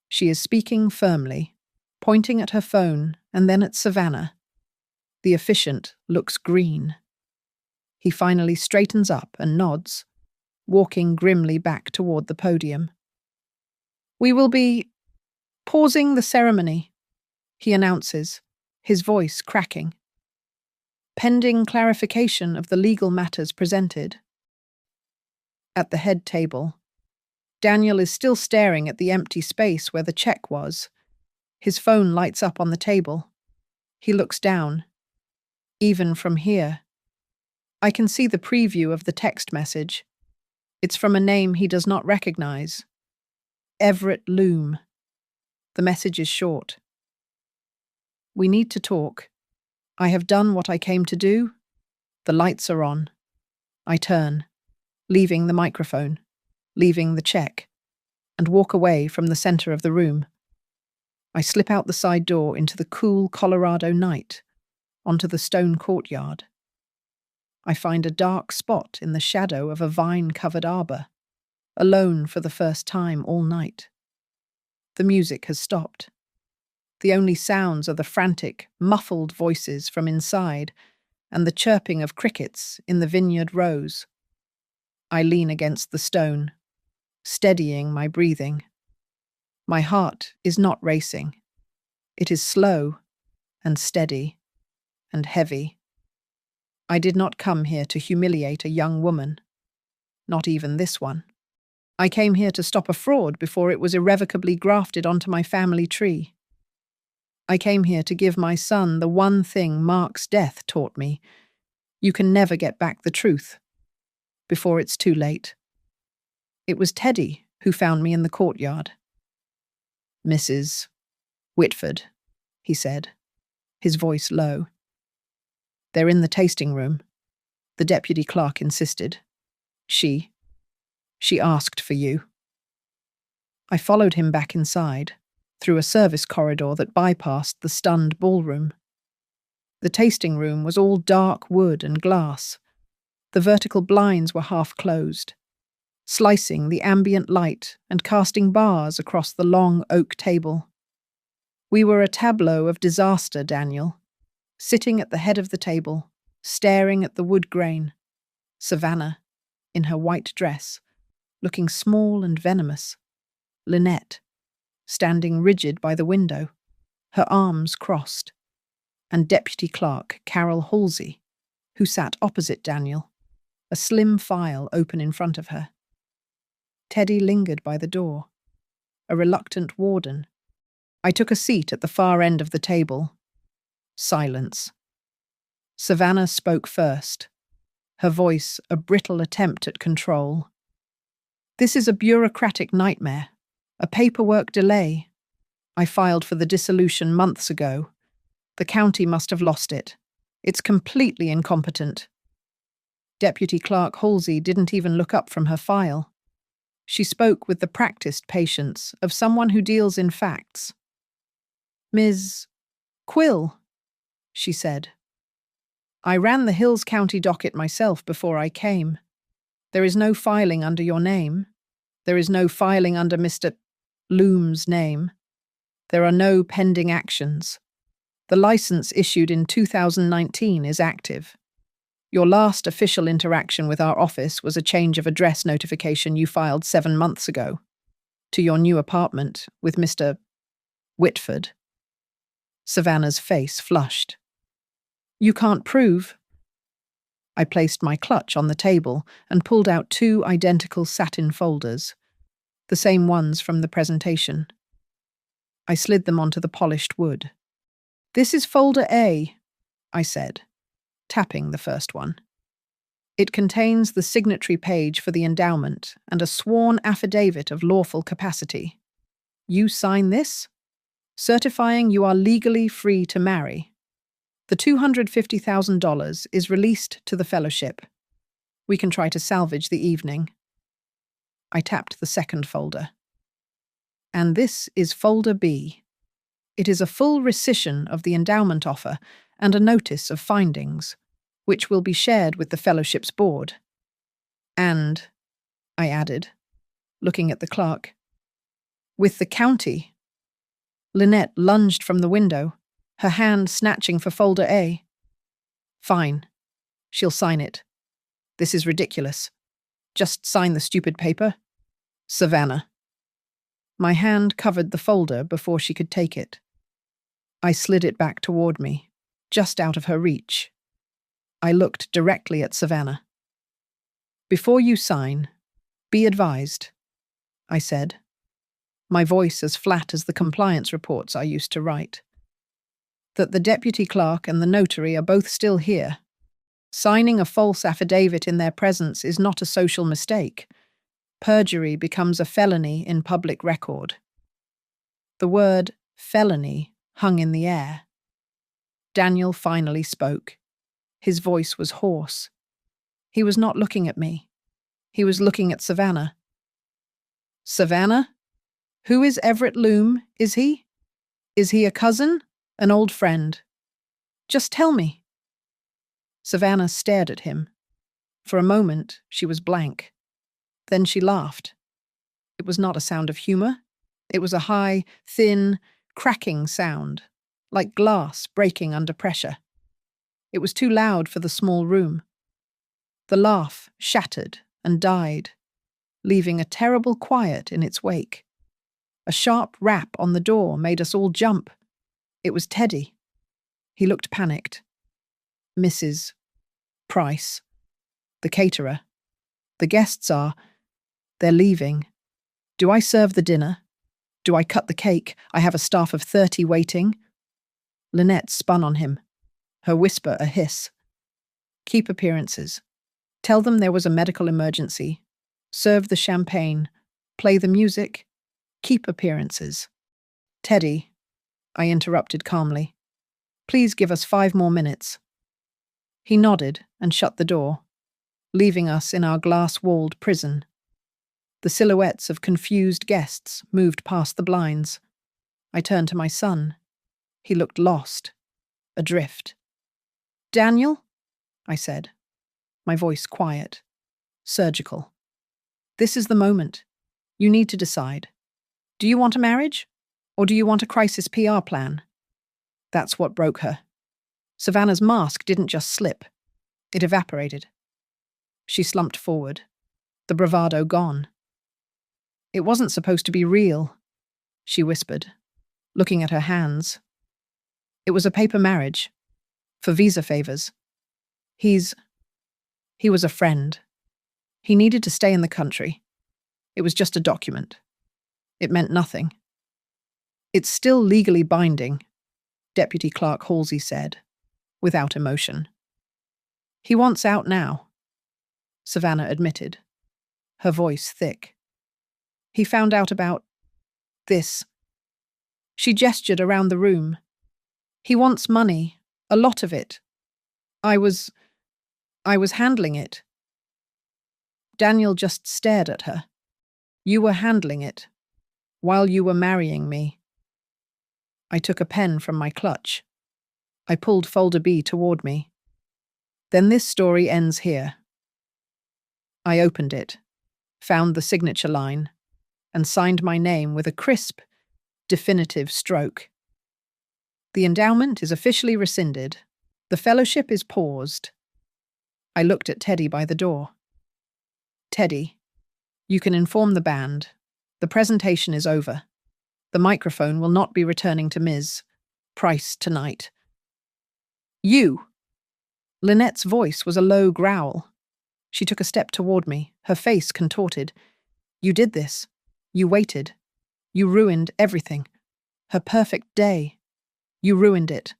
Speaker 1: She is speaking firmly, pointing at her phone and then at Savannah. The officiant looks green. He finally straightens up and nods, walking grimly back toward the podium. We will be pausing the ceremony, he announces, his voice cracking. Pending clarification of the legal matters presented. At the head table, Daniel is still staring at the empty space where the check was. His phone lights up on the table. He looks down. Even from here, I can see the preview of the text message. It's from a name he does not recognize. Everett Loom. The message is short. We need to talk. I have done what I came to do. The lights are on. I turn, leaving the microphone, leaving the check, and walk away from the center of the room. I slip out the side door into the cool Colorado night, onto the stone courtyard. I find a dark spot in the shadow of a vine-covered arbor, alone for the first time all night. The music has stopped. The only sounds are the frantic, muffled voices from inside and the chirping of crickets in the vineyard rows. I lean against the stone, steadying my breathing. My heart is not racing. It is slow and steady and heavy. I did not come here to humiliate a young woman. Not even this one. I came here to stop a fraud before it was irrevocably grafted onto my family tree. I came here to give my son the one thing Mark's death taught me. You can never get back the truth before it's too late. It was Teddy who found me in the courtyard. Mrs. Whitford, he said, his voice low. They're in the tasting room, the deputy clerk insisted. She asked for you. I followed him back inside, through a service corridor that bypassed the stunned ballroom. The tasting room was all dark wood and glass. The vertical blinds were half closed, slicing the ambient light and casting bars across the long oak table. We were a tableau of disaster, Daniel. Sitting at the head of the table, staring at the wood grain. Savannah, in her white dress, looking small and venomous. Lynette, standing rigid by the window, her arms crossed. And Deputy Clerk Carol Halsey, who sat opposite Daniel, a slim file open in front of her. Teddy lingered by the door, a reluctant warden. I took a seat at the far end of the table. Silence. Savannah spoke first, her voice a brittle attempt at control. This is a bureaucratic nightmare, a paperwork delay. I filed for the dissolution months ago. The county must have lost it. It's completely incompetent. Deputy Clerk Halsey didn't even look up from her file. She spoke with the practiced patience of someone who deals in facts. Ms. Quill, she said. I ran the Hills County docket myself before I came. There is no filing under your name. There is no filing under Mr. Loom's name. There are no pending actions. The license issued in 2019 is active. Your last official interaction with our office was a change of address notification you filed 7 months ago to your new apartment with Mr. Whitford. Savannah's face flushed. You can't prove. I placed my clutch on the table and pulled out 2 identical satin folders, the same ones from the presentation. I slid them onto the polished wood. This is folder A, I said, tapping the first one. It contains the signatory page for the endowment and a sworn affidavit of lawful capacity. You sign this, certifying you are legally free to marry. The $250,000 is released to the fellowship. We can try to salvage the evening. I tapped the second folder. And this is folder B. It is a full rescission of the endowment offer and a notice of findings, which will be shared with the fellowship's board. And, I added, looking at the clerk, with the county. Lynette lunged from the window, her hand snatching for folder A. Fine. She'll sign it. This is ridiculous. Just sign the stupid paper. Savannah. My hand covered the folder before she could take it. I slid it back toward me, just out of her reach. I looked directly at Savannah. Before you sign, be advised, I said, my voice as flat as the compliance reports I used to write, that the deputy clerk and the notary are both still here. Signing a false affidavit in their presence is not a social mistake. Perjury becomes a felony in public record. The word felony hung in the air. Daniel finally spoke. His voice was hoarse. He was not looking at me. He was looking at Savannah. Savannah? Who is Everett Loom, is he? Is he a cousin? An old friend? Just tell me. Savannah stared at him. For a moment, she was blank. Then she laughed. It was not a sound of humor. It was a high, thin, cracking sound, like glass breaking under pressure. It was too loud for the small room. The laugh shattered and died, leaving a terrible quiet in its wake. A sharp rap on the door made us all jump. It was Teddy. He looked panicked. Mrs. Price. The caterer. The guests are. They're leaving. Do I serve the dinner? Do I cut the cake? I have a staff of 30 waiting. Lynette spun on him, her whisper a hiss. Keep appearances. Tell them there was a medical emergency. Serve the champagne. Play the music. Keep appearances. Teddy, I interrupted calmly. Please give us 5 more minutes. He nodded and shut the door, leaving us in our glass-walled prison. The silhouettes of confused guests moved past the blinds. I turned to my son. He looked lost, adrift. Daniel? I said, my voice quiet, surgical. This is the moment. You need to decide. Do you want a marriage? Or do you want a crisis PR plan? That's what broke her. Savannah's mask didn't just slip. It evaporated. She slumped forward, the bravado gone. It wasn't supposed to be real, she whispered, looking at her hands. It was a paper marriage, for visa favors. He's... He was a friend. He needed to stay in the country. It was just a document. It meant nothing. It's still legally binding, Deputy Clerk Halsey said, without emotion. He wants out now, Savannah admitted, her voice thick. He found out about this. She gestured around the room. He wants money, a lot of it. I was handling it. Daniel just stared at her. You were handling it, while you were marrying me. I took a pen from my clutch. I pulled folder B toward me. Then this story ends here. I opened it, found the signature line, and signed my name with a crisp, definitive stroke. The endowment is officially rescinded. The fellowship is paused. I looked at Teddy by the door. Teddy, you can inform the band. The presentation is over. The microphone will not be returning to Ms. Price tonight. You! Lynette's voice was a low growl. She took a step toward me, her face contorted. You did this. You waited. You ruined everything. Her perfect day. You ruined it.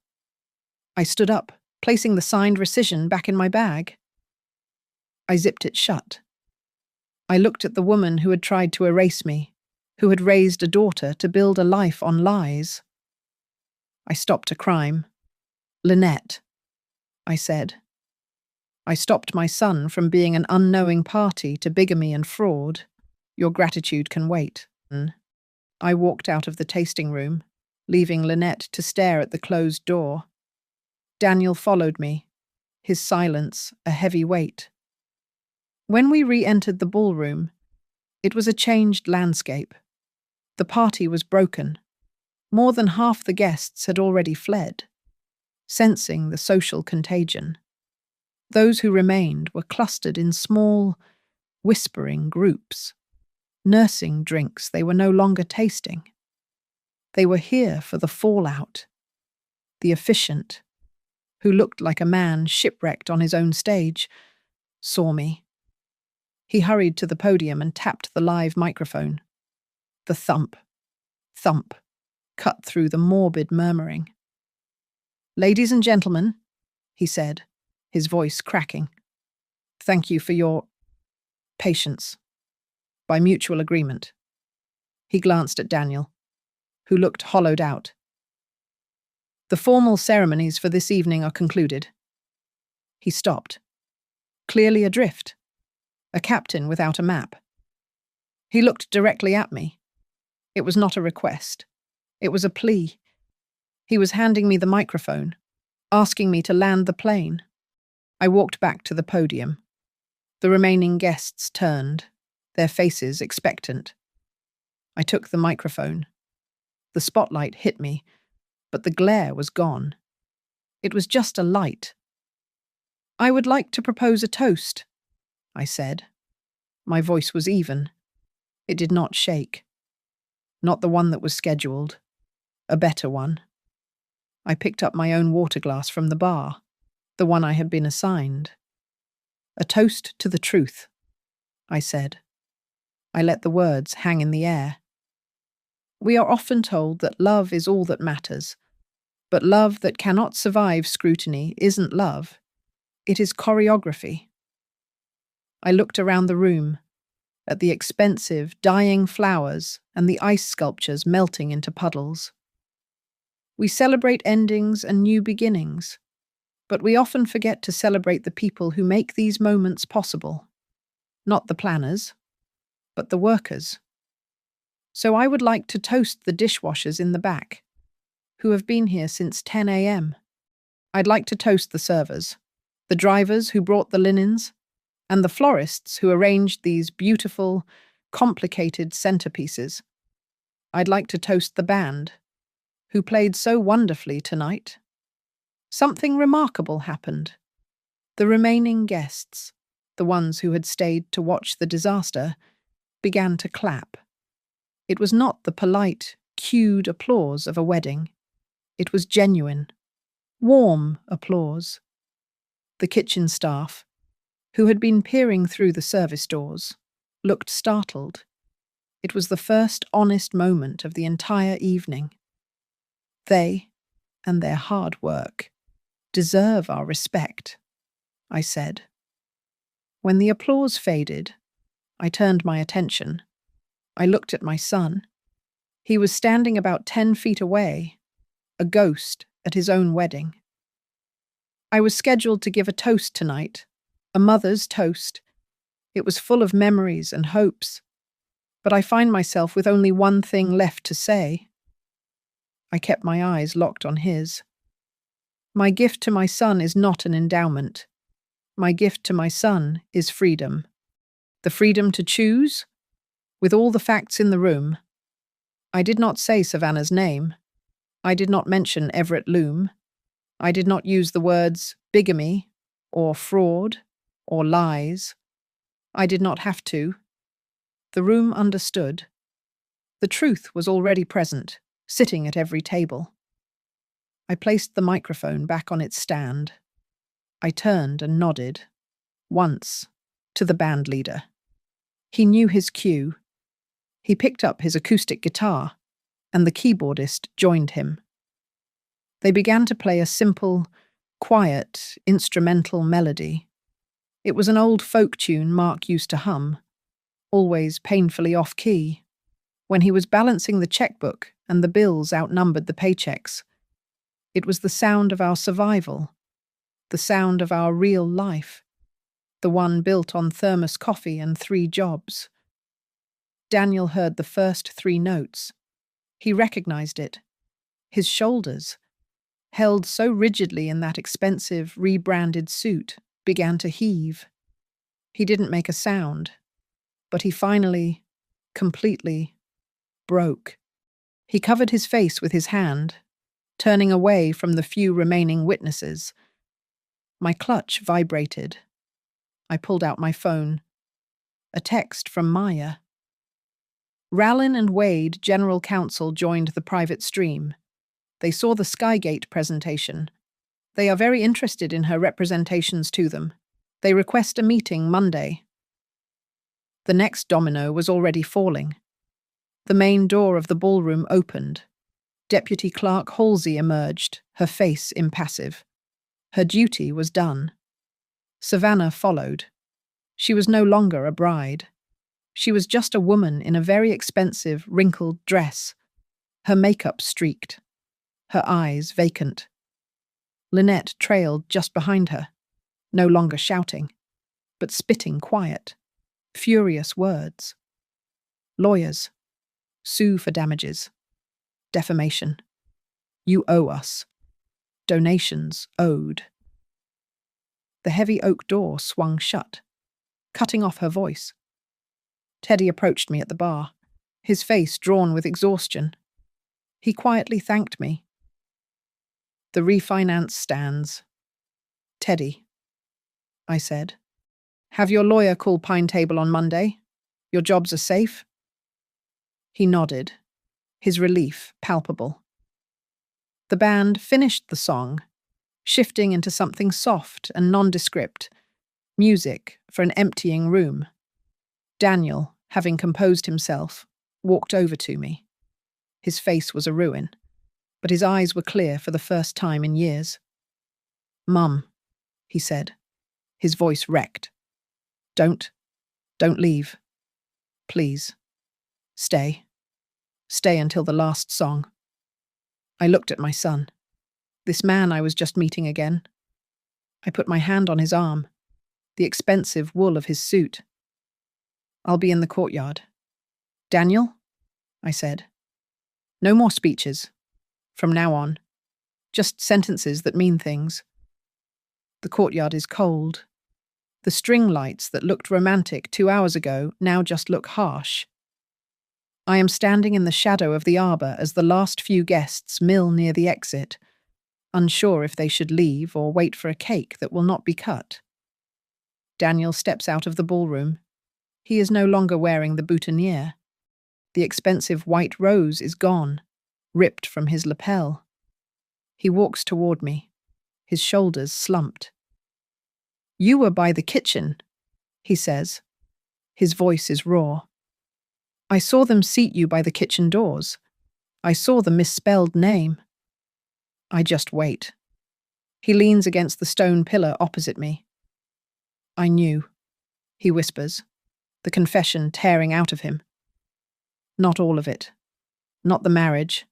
Speaker 1: I stood up, placing the signed rescission back in my bag. I zipped it shut. I looked at the woman who had tried to erase me, who had raised a daughter to build a life on lies. I stopped a crime. Lynette, I said. I stopped my son from being an unknowing party to bigamy and fraud. Your gratitude can wait. I walked out of the tasting room, leaving Lynette to stare at the closed door. Daniel followed me, his silence a heavy weight. When we re-entered the ballroom, it was a changed landscape. The party was broken. More than half the guests had already fled, sensing the social contagion. Those who remained were clustered in small, whispering groups, nursing drinks they were no longer tasting. They were here for the fallout. The officiant, who looked like a man shipwrecked on his own stage, saw me. He hurried to the podium and tapped the live microphone. The thump, thump, cut through the morbid murmuring. Ladies and gentlemen, he said, his voice cracking. Thank you for your patience. By mutual agreement. He glanced at Daniel, who looked hollowed out. The formal ceremonies for this evening are concluded. He stopped, clearly adrift, a captain without a map. He looked directly at me. It was not a request. It was a plea. He was handing me the microphone, asking me to land the plane. I walked back to the podium. The remaining guests turned, their faces expectant. I took the microphone. The spotlight hit me, but the glare was gone. It was just a light. I would like to propose a toast, I said. My voice was even. It did not shake. Not the one that was scheduled. A better one. I picked up my own water glass from the bar, the one I had been assigned. A toast to the truth, I said. I let the words hang in the air. We are often told that love is all that matters, but love that cannot survive scrutiny isn't love. It is choreography. I looked around the room, at the expensive, dying flowers and the ice sculptures melting into puddles. We celebrate endings and new beginnings, but we often forget to celebrate the people who make these moments possible. Not the planners, but the workers. So I would like to toast the dishwashers in the back, who have been here since 10 a.m. I'd like to toast the servers, the drivers who brought the linens, and the florists who arranged these beautiful, complicated centerpieces. I'd like to toast the band, who played so wonderfully tonight. Something remarkable happened. The remaining guests, the ones who had stayed to watch the disaster, began to clap. It was not the polite, cued applause of a wedding. It was genuine, warm applause. The kitchen staff, who had been peering through the service doors, looked startled. It was the first honest moment of the entire evening. They, and their hard work, deserve our respect, I said. When the applause faded, I turned my attention. I looked at my son. He was standing about 10 feet away, a ghost at his own wedding. I was scheduled to give a toast tonight, a mother's toast. It was full of memories and hopes, but I find myself with only one thing left to say. I kept my eyes locked on his. My gift to my son is not an endowment. My gift to my son is freedom. The freedom to choose, with all the facts in the room. I did not say Savannah's name. I did not mention Everett Loom. I did not use the words bigamy, or fraud, or lies. I did not have to. The room understood. The truth was already present, sitting at every table. I placed the microphone back on its stand. I turned and nodded, once, to the band leader. He knew his cue. He picked up his acoustic guitar, and the keyboardist joined him. They began to play a simple, quiet, instrumental melody. It was an old folk tune Mark used to hum, always painfully off-key, when he was balancing the checkbook and the bills outnumbered the paychecks. It was the sound of our survival, the sound of our real life, the one built on thermos coffee and 3 jobs. Daniel heard the first 3 notes. He recognized it. His shoulders, held so rigidly in that expensive, rebranded suit, began to heave. He didn't make a sound, but he finally, completely, broke. He covered his face with his hand, turning away from the few remaining witnesses. My clutch vibrated. I pulled out my phone. A text from Maya. Rallin and Wade, General Counsel, joined the private stream. They saw the Skygate presentation. They are very interested in her representations to them. They request a meeting Monday. The next domino was already falling. The main door of the ballroom opened. Deputy Clerk Halsey emerged, her face impassive. Her duty was done. Savannah followed. She was no longer a bride. She was just a woman in a very expensive, wrinkled dress. Her makeup streaked. Her eyes vacant. Lynette trailed just behind her, no longer shouting, but spitting quiet, furious words. Lawyers. Sue for damages. Defamation. You owe us. Donations owed. The heavy oak door swung shut, cutting off her voice. Teddy approached me at the bar, his face drawn with exhaustion. He quietly thanked me. The refinance stands. Teddy, I said, have your lawyer call Pine Table on Monday? Your jobs are safe? He nodded, his relief palpable. The band finished the song, shifting into something soft and nondescript, music for an emptying room. Daniel, having composed himself, walked over to me. His face was a ruin, but his eyes were clear for the first time in years. Mum, he said, his voice wrecked. Don't leave. Please. Stay. Stay until the last song. I looked at my son, this man I was just meeting again. I put my hand on his arm, the expensive wool of his suit. I'll be in the courtyard. Daniel, I said, no more speeches. From now on, just sentences that mean things. The courtyard is cold. The string lights that looked romantic 2 hours ago now just look harsh. I am standing in the shadow of the arbour as the last few guests mill near the exit, unsure if they should leave or wait for a cake that will not be cut. Daniel steps out of the ballroom. He is no longer wearing the boutonniere. The expensive white rose is gone, ripped from his lapel. He walks toward me, his shoulders slumped. You were by the kitchen, he says. His voice is raw. I saw them seat you by the kitchen doors. I saw the misspelled name. I just wait. He leans against the stone pillar opposite me. I knew, he whispers, the confession tearing out of him. Not all of it. Not the marriage.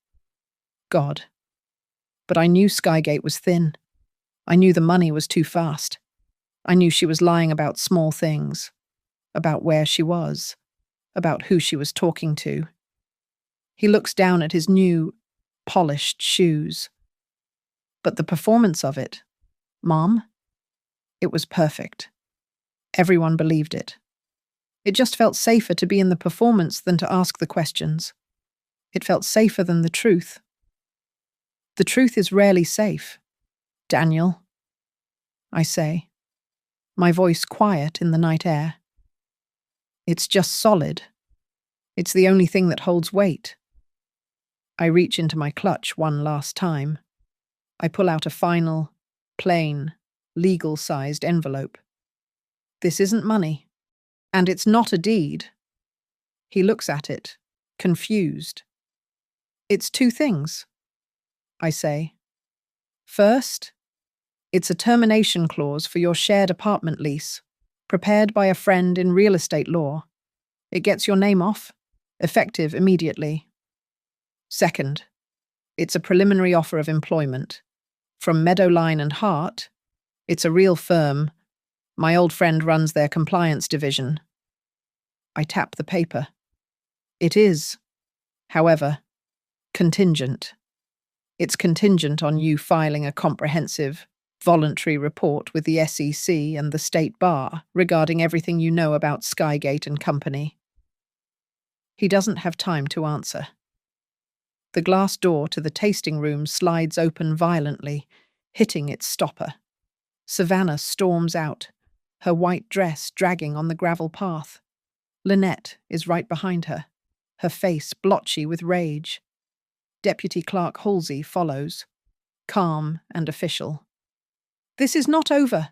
Speaker 1: God. But I knew Skygate was thin. I knew the money was too fast. I knew she was lying about small things. About where she was. About who she was talking to. He looks down at his new, polished shoes. But the performance of it, Mom, it was perfect. Everyone believed it. It just felt safer to be in the performance than to ask the questions. It felt safer than the truth. The truth is rarely safe, Daniel, I say, my voice quiet in the night air. It's just solid. It's the only thing that holds weight. I reach into my clutch one last time. I pull out a final, plain, legal-sized envelope. This isn't money, and it's not a deed. He looks at it, confused. It's two things, I say. First, it's a termination clause for your shared apartment lease, prepared by a friend in real estate law. It gets your name off, effective immediately. Second, it's a preliminary offer of employment. From Meadowline and Hart, it's a real firm. My old friend runs their compliance division. I tap the paper. It is, however, contingent. It's contingent on you filing a comprehensive, voluntary report with the SEC and the State Bar regarding everything you know about Skygate and Company. He doesn't have time to answer. The glass door to the tasting room slides open violently, hitting its stopper. Savannah storms out, her white dress dragging on the gravel path. Lynette is right behind her, her face blotchy with rage. Deputy Clerk Halsey follows, calm and official. This is not over,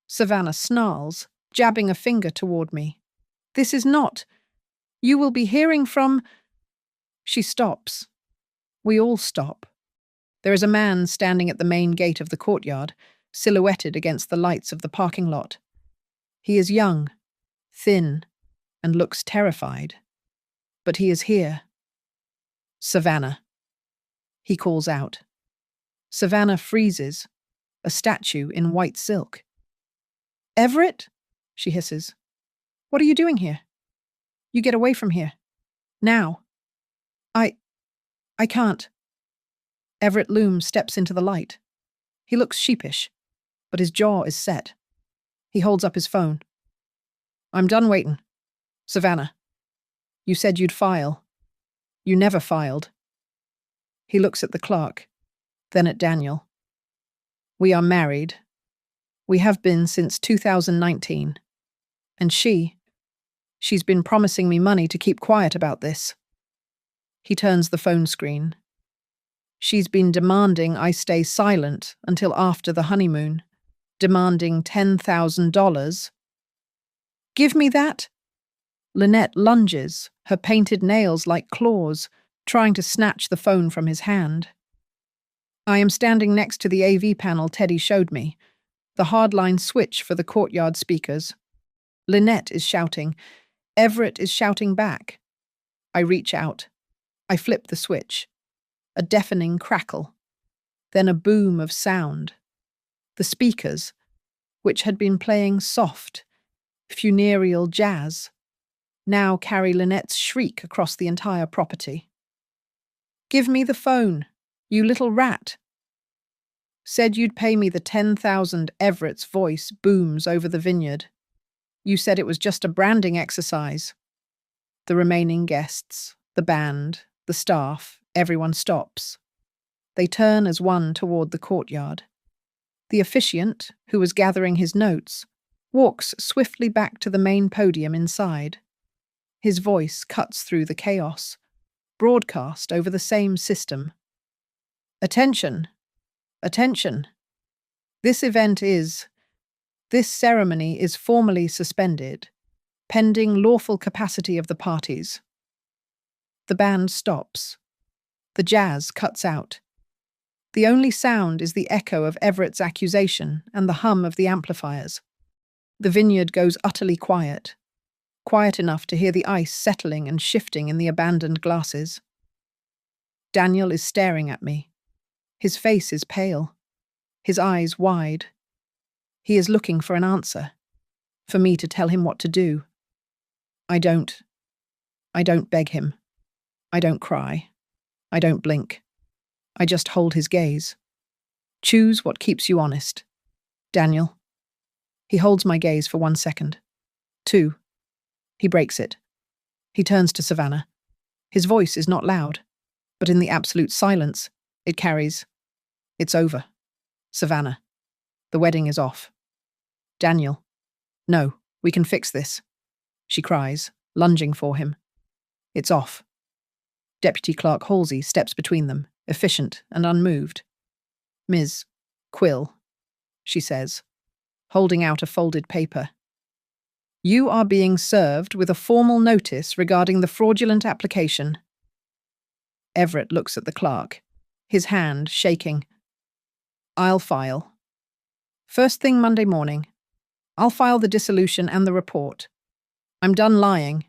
Speaker 1: Savannah snarls, jabbing a finger toward me. This is not. You will be hearing from... She stops. We all stop. There is a man standing at the main gate of the courtyard, silhouetted against the lights of the parking lot. He is young, thin, and looks terrified. But he is here. Savannah. He calls out. Savannah freezes, a statue in white silk. Everett? She hisses. What are you doing here? You get away from here. Now. I can't. Everett Loom steps into the light. He looks sheepish, but his jaw is set. He holds up his phone. I'm done waiting. Savannah. You said you'd file. You never filed. He looks at the clerk, then at Daniel. We are married. We have been since 2019. And she's been promising me money to keep quiet about this. He turns the phone screen. She's been demanding I stay silent until after the honeymoon, demanding $10,000. Give me that? Lynette lunges, her painted nails like claws, trying to snatch the phone from his hand. I am standing next to the AV panel Teddy showed me, the hardline switch for the courtyard speakers. Lynette is shouting. Everett is shouting back. I reach out. I flip the switch. A deafening crackle. Then a boom of sound. The speakers, which had been playing soft, funereal jazz, now carry Lynette's shriek across the entire property. Give me the phone, you little rat. Said you'd pay me the 10,000. Everett's voice booms over the vineyard. You said it was just a branding exercise. The remaining guests, the band, the staff, everyone stops. They turn as one toward the courtyard. The officiant, who was gathering his notes, walks swiftly back to the main podium inside. His voice cuts through the chaos, broadcast over the same system. Attention! Attention! This This ceremony is formally suspended, pending lawful capacity of the parties. The band stops. The jazz cuts out. The only sound is the echo of Everett's accusation and the hum of the amplifiers. The vineyard goes utterly quiet, quiet enough to hear the ice settling and shifting in the abandoned glasses. Daniel is staring at me. His face is pale, his eyes wide. He is looking for an answer, for me to tell him what to do. I don't beg him. I don't cry. I don't blink. I just hold his gaze. Choose what keeps you honest. Daniel. He holds my gaze for 1 second. 2. He breaks it. He turns to Savannah. His voice is not loud, but in the absolute silence, it carries, "It's over. Savannah. The wedding is off." Daniel. "No, we can fix this," she cries, lunging for him. "It's off." Deputy Clerk Halsey steps between them, efficient and unmoved. "Ms. Quill," she says, holding out a folded paper. "You are being served with a formal notice regarding the fraudulent application." Everett looks at the clerk, his hand shaking. "I'll file. First thing Monday morning. I'll file the dissolution and the report. I'm done lying."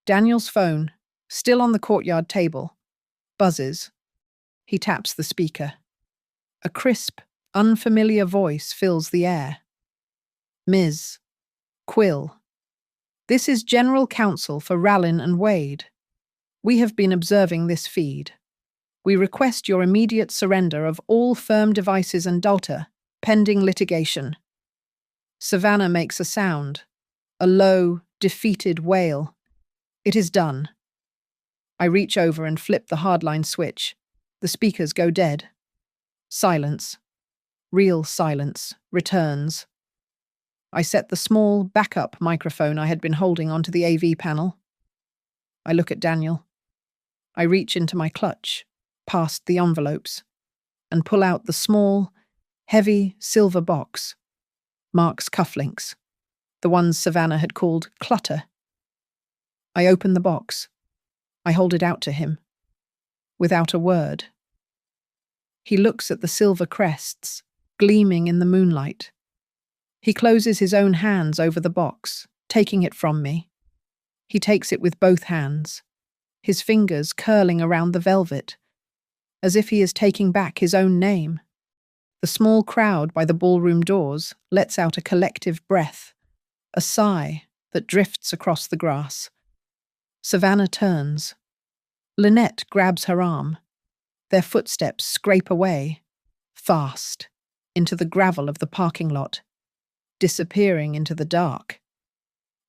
Speaker 1: Daniel's phone, still on the courtyard table, buzzes. He taps the speaker. A crisp, unfamiliar voice fills the air. "Ms. Quill. This is General Counsel for Rallin and Wade. We have been observing this feed. We request your immediate surrender of all firm devices and data, pending litigation." Savannah makes a sound, a low, defeated wail. It is done. I reach over and flip the hardline switch. The speakers go dead. Silence, real silence, returns. I set the small, backup microphone I had been holding onto the AV panel. I look at Daniel. I reach into my clutch, past the envelopes, and pull out the small, heavy silver box. Mark's cufflinks, the ones Savannah had called clutter. I open the box. I hold it out to him. Without a word. He looks at the silver crests, gleaming in the moonlight. He closes his own hands over the box, taking it from me. He takes it with both hands, his fingers curling around the velvet, as if he is taking back his own name. The small crowd by the ballroom doors lets out a collective breath, a sigh that drifts across the grass. Savannah turns. Lynette grabs her arm. Their footsteps scrape away, fast, into the gravel of the parking lot, disappearing into the dark.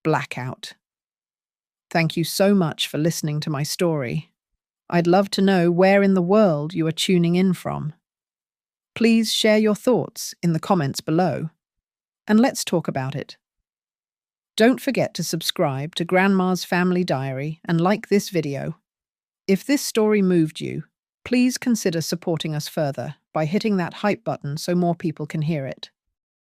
Speaker 1: Blackout. Thank you so much for listening to my story. I'd love to know where in the world you are tuning in from. Please share your thoughts in the comments below, and let's talk about it. Don't forget to subscribe to Grandma's Family Diary and like this video. If this story moved you, please consider supporting us further by hitting that hype button so more people can hear it.